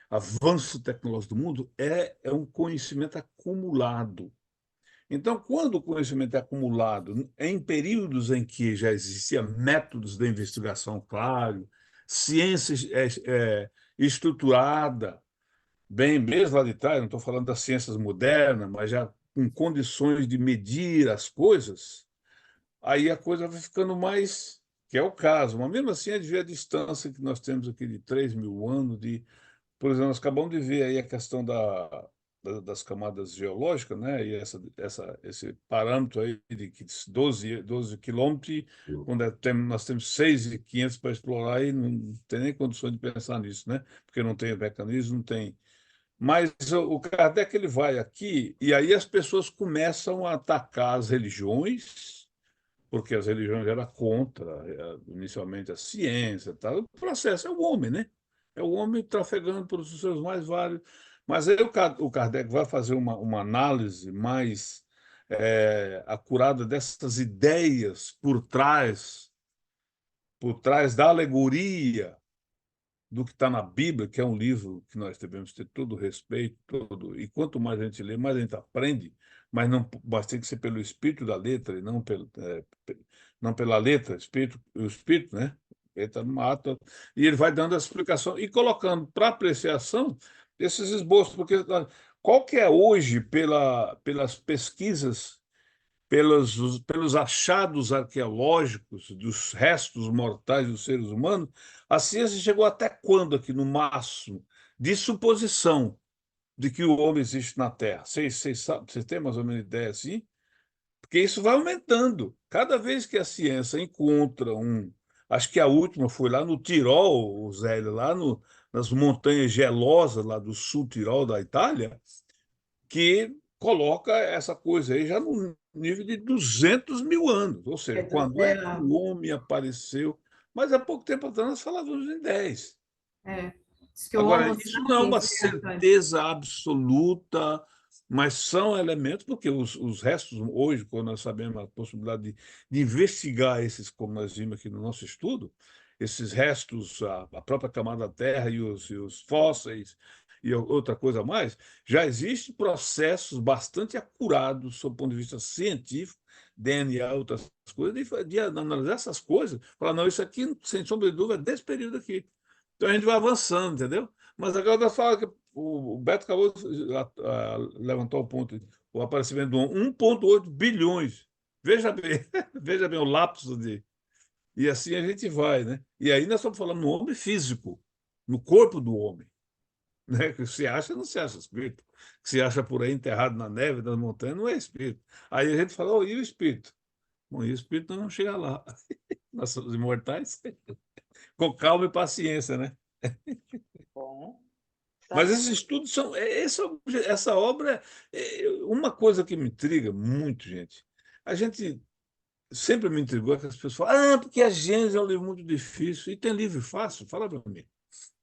avanço tecnológico do mundo, é um conhecimento acumulado. Então, quando o conhecimento é acumulado em períodos em que já existiam métodos de investigação claro, ciência estruturada, bem mesmo lá de trás, não estou falando das ciências modernas, mas já com condições de medir as coisas, aí a coisa vai ficando mais, que é o caso. Mas mesmo assim, a gente vê a distância que nós temos aqui de 3.000 anos, por exemplo, nós acabamos de ver aí a questão das camadas geológicas, né? E esse parâmetro aí de 12 quilômetros, quando nós temos 6.500 para explorar e não tem nem condições de pensar nisso, né? Porque não tem mecanismo, não tem. Mas o Kardec ele vai aqui e aí as pessoas começam a atacar as religiões, porque as religiões eram contra, inicialmente, a ciência, tal. O processo é o homem, né? É o homem trafegando pelos seus mais vários. Mas aí o Kardec vai fazer uma análise mais acurada dessas ideias por trás da alegoria do que está na Bíblia, que é um livro que nós devemos ter todo o respeito, e quanto mais a gente lê, mais a gente aprende, mas não basta que ser pelo espírito da letra e não pela letra, o espírito, né? Ele está numa ata, e ele vai dando essa explicação e colocando para apreciação esses esboços, porque qual que é hoje, pelas pesquisas, pelos achados arqueológicos dos restos mortais dos seres humanos, a ciência chegou até quando aqui, no máximo, de suposição de que o homem existe na Terra. Vocês têm mais ou menos ideia assim? Porque isso vai aumentando. Cada vez que a ciência encontra Acho que a última foi lá no Tirol, Zé, nas montanhas gelosas lá do sul Tirol da Itália, que coloca essa coisa aí já no nível de 200.000 anos. Ou seja, quando é que o homem apareceu? Mas há pouco tempo atrás nós falávamos em 10. Diz que o Agora, Homo isso não é uma sapiens, certeza absoluta, mas são elementos, porque os restos, hoje, quando nós sabemos a possibilidade de investigar esses, como nós vimos aqui no nosso estudo, esses restos, a própria camada da Terra e os fósseis e outra coisa a mais, já existem processos bastante acurados, sob o ponto de vista científico, DNA, outras coisas, de analisar essas coisas, falar, não, isso aqui, sem sombra de dúvida, é desse período aqui. Então a gente vai avançando, entendeu? Mas agora fala que o Beto acabou levantou o ponto, o aparecimento de 1,8 bilhões. Veja bem, veja bem o lapso de. E assim a gente vai, né? E aí nós estamos falando no homem físico, no corpo do homem, né? Que se acha, não se acha espírito. Que se acha por aí enterrado na neve, nas montanhas, não é espírito. Aí a gente fala, oh, e o espírito? Bom, e o espírito não chega lá. Nós somos imortais. Com calma e paciência, né? Bom, Mas esses certo. estudos são. Essa obra uma coisa que me intriga muito, gente. A gente sempre me intrigou que as pessoas falam, porque a Gênesis é um livro muito difícil. E tem livro fácil? Fala para mim.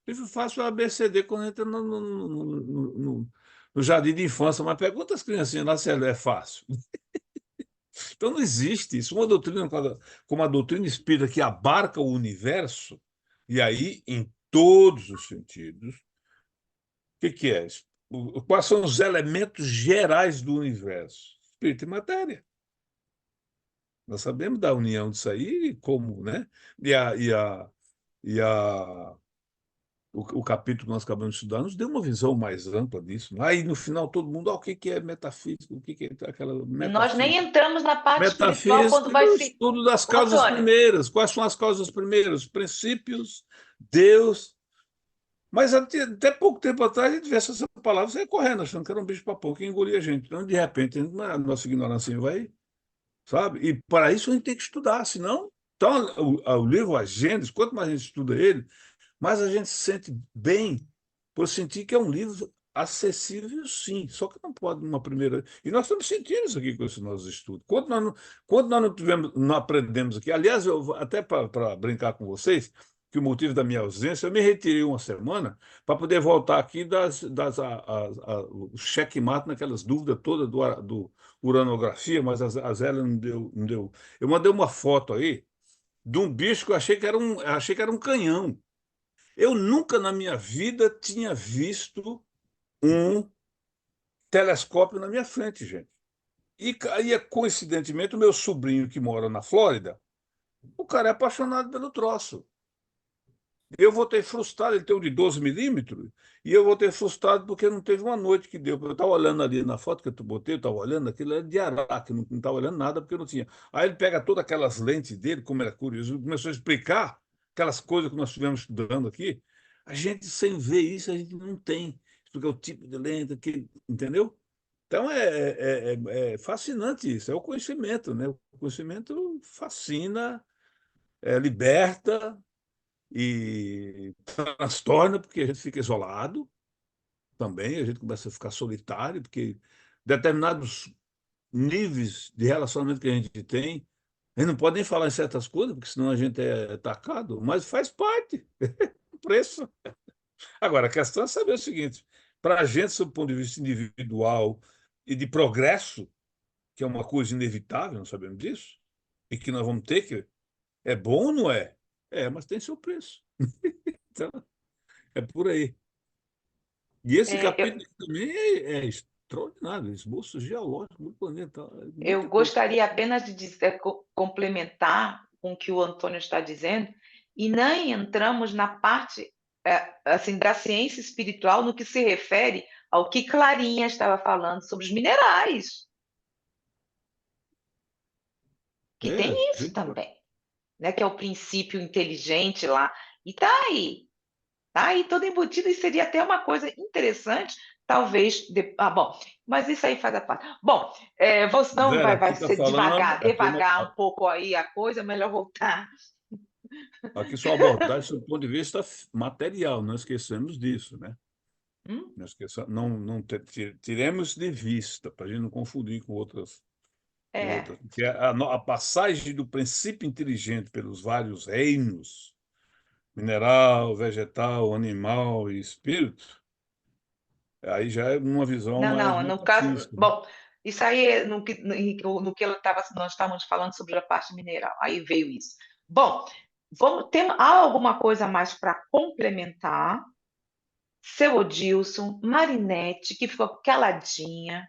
Livro fácil é o ABCD quando entra no jardim de infância, mas pergunta às criancinhas lá se é fácil. Então não existe isso. Uma doutrina como a doutrina espírita que abarca o universo, e aí em todos os sentidos, que é? Quais são os elementos gerais do universo? Espírito e matéria. Nós sabemos da união disso aí, e como, né? E, a, e, a, e a, o capítulo que nós acabamos de estudar nos deu uma visão mais ampla disso. Aí, no final, todo mundo, o que é metafísica? O que é aquela E nós nem metafísica? entramos na parte espiritual quando Metafísica vai é o se. estudo das Ô, causas Antônio, primeiras. Quais são as causas primeiras? Os princípios, Deus. Mas até pouco tempo atrás a gente vê essa palavra sair correndo, achando que era um bicho-papão que engolia a gente. Então, de repente, a nossa ignorância vai, sabe? E para isso a gente tem que estudar, senão. Então, o livro A Gênesis, quanto mais a gente estuda ele, mais a gente se sente bem por sentir que é um livro acessível, sim, só que não pode numa primeira. E nós estamos sentindo isso aqui com esses nossos estudos. Quando nós não tivemos, não aprendemos aqui, aliás, até para brincar com vocês, que o motivo da minha ausência, eu me retirei uma semana para poder voltar aqui o checkmate naquelas dúvidas todas do uranografia, mas a Zélia não deu. Eu mandei uma foto aí de um bicho que eu achei que era um canhão. Eu nunca na minha vida tinha visto um telescópio na minha frente, gente. E aí, coincidentemente, o meu sobrinho que mora na Flórida, o cara é apaixonado pelo troço. Eu vou ter frustrado, ele tem um de 12 milímetros, e eu vou ter frustrado porque não teve uma noite que deu. Eu estava olhando ali na foto que eu botei, eu estava olhando, aquilo era de Araque, não estava olhando nada porque eu não tinha. Aí ele pega todas aquelas lentes dele, como era curioso, começou a explicar aquelas coisas que nós estivemos estudando aqui. A gente, sem ver isso, a gente não tem. Explicar o tipo de lente, entendeu? Então é fascinante isso, é o conhecimento, né? O conhecimento fascina, liberta, e transtorna, porque a gente fica isolado também, a gente começa a ficar solitário, porque determinados níveis de relacionamento que a gente tem, a gente não pode nem falar em certas coisas, porque senão a gente é atacado, mas faz parte, o preço. Agora, a questão é saber o seguinte, para a gente, sob o ponto de vista individual e de progresso, que é uma coisa inevitável, não sabemos disso, e que nós vamos ter que... É bom ou não é? É, mas tem seu preço. Então, é por aí. E esse é, eu, capítulo também é extraordinário, esboço geológico do planeta, eu muita coisa. gostaria apenas de complementar com o que o Antônio está dizendo, e nem entramos na parte assim, da ciência espiritual no que se refere ao que Clarinha estava falando sobre os minerais, que tem A isso gente também, né? Que é o princípio inteligente lá, e tá aí todo embutido, e seria até uma coisa interessante, talvez. Bom, mas isso aí faz a parte. Bom, senão Vera, vai aqui está ser falando, devagar um pouco aí a coisa, melhor voltar. aqui são abordagens do ponto de vista material, não esquecemos disso, né? Hum? Não esqueçamos, não tiremos de vista, para a gente não confundir com outras. É, Que é a passagem do princípio inteligente pelos vários reinos, mineral, vegetal, animal e espírito, aí já é uma visão mais não, no caso, metafísica, né? bom, isso aí é no que nós estávamos falando sobre a parte mineral, aí veio isso. Bom, há alguma coisa a mais para complementar? Seu Odilson, Marinete, que ficou caladinha.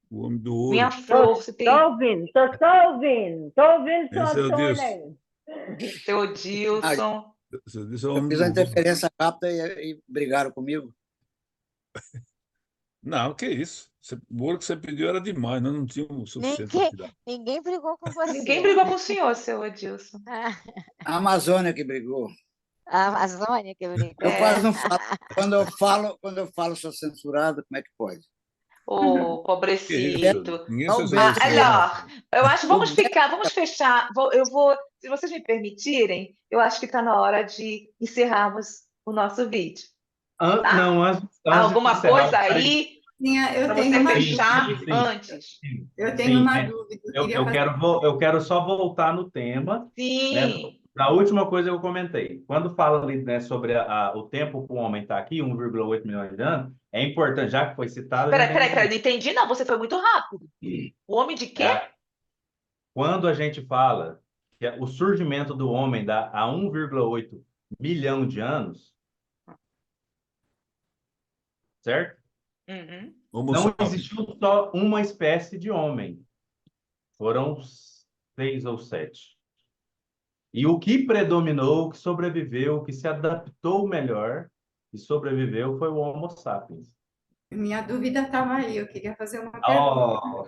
O homem do Minha ouro. flor, você Tô tem ouvindo, tô ouvindo. Tô ouvindo Esse é sua o Antônia Deus. aí. seu Odilson. Esse é o Eu homem fiz do a ouro. interferência rápida e brigaram comigo. Não, que isso. O ouro que você pediu era demais, nós não tínhamos o suficiente para Ninguém, te dar. ninguém brigou com Ninguém você. brigou com o senhor, seu Odilson. A Amazônia que brigou. A Amazônia que brigou. Eu quase É, não falo. Quando eu falo, sou censurado, como é que pode? o Que isso? pobrecito. Ninguém Só o censurou Beto você, mesmo. não. Olha, eu acho, O vamos Beto, ficar, vamos fechar. Se vocês me permitirem, eu acho que está na hora de encerrarmos o nosso vídeo, tá? Não, antes de Alguma encerrar, coisa aí Eu para tenho você uma sim, fechar dúvida. sim, sim, antes? sim, Eu tenho sim. uma dúvida. Eu queria Eu fazer. eu quero só voltar no tema, né? Sim. Da última coisa que eu comentei. Quando fala ali, né, sobre o tempo para o homem estar aqui, 1,8 milhões de anos, é importante, já que foi citado, a gente tem que Peraí, não entendi, não. Você foi muito rápido. O homem de quê? é, quando a gente fala que o surgimento do homem dá a 1,8 milhão de anos, certo? Uhum. Homo Não sapiens. existiu só uma espécie de homem. Foram 6 ou 7. E o que predominou, o que sobreviveu, o que se adaptou melhor e sobreviveu foi o Homo sapiens. Minha dúvida estava aí. Eu queria fazer uma pergunta. Oh,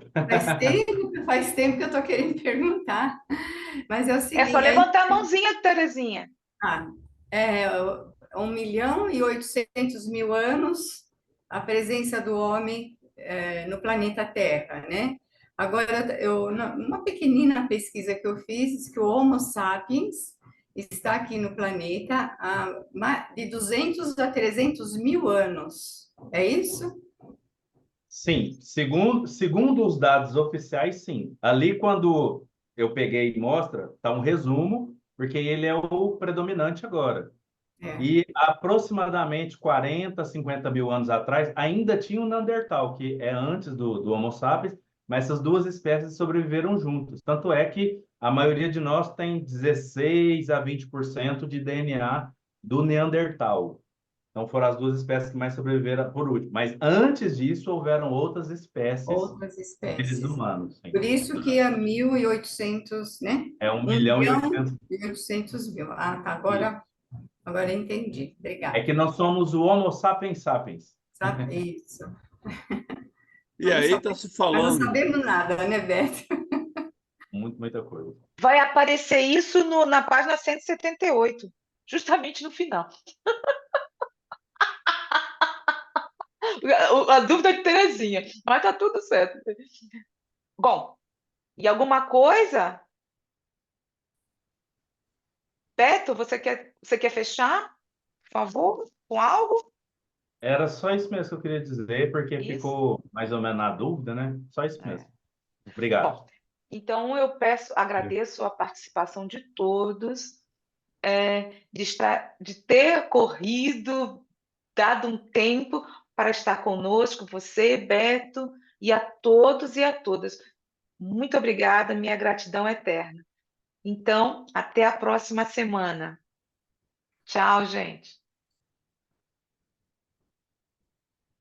Faz tempo que eu estou querendo perguntar. Mas é o É só seguinte, levantar a mãozinha, Terezinha. ah, é 1.800.000 anos a presença do homem no planeta Terra, né? Agora, numa pequenina pesquisa que eu fiz, diz que o Homo sapiens está aqui no planeta há de 200 a 300 mil anos. É isso? sim, segundo os dados oficiais, sim. Ali, quando eu peguei e mostra, está um resumo, porque ele é o predominante agora. É. E aproximadamente 40, 50 mil anos atrás, ainda tinha o Neandertal, que é antes do Homo sapiens, mas essas duas espécies sobreviveram juntas. Tanto é que a maioria de nós tem 16 a 20% de DNA do Neandertal. Então foram as duas espécies que mais sobreviveram por último. Mas antes disso, houveram outras espécies Outras de seres espécies. humanos. Sim. Por isso que é 1.800, né? É 1 1 milhão e milhão 800. e 800 mil. Ah, tá. Isso. Agora eu entendi. É Obrigada. que nós somos o Homo sapiens sapiens. Sabe isso. E aí está se Mas não falando. sabemos nada, né, Beto? Muita coisa. Vai aparecer isso na página 178, justamente no final. A dúvida de Terezinha, mas tá tudo certo. Bom, e alguma coisa? Beto, você quer fechar, por favor, com algo? Era só isso mesmo que eu queria dizer, porque Isso? ficou mais ou menos na dúvida, né? Só isso É. mesmo. Obrigado. Bom, então agradeço a participação de todos, de ter corrido, dado um tempo para estar conosco, você, Beto, e a todos e a todas. Muito obrigada, minha gratidão eterna. Então, até a próxima semana. Tchau, gente.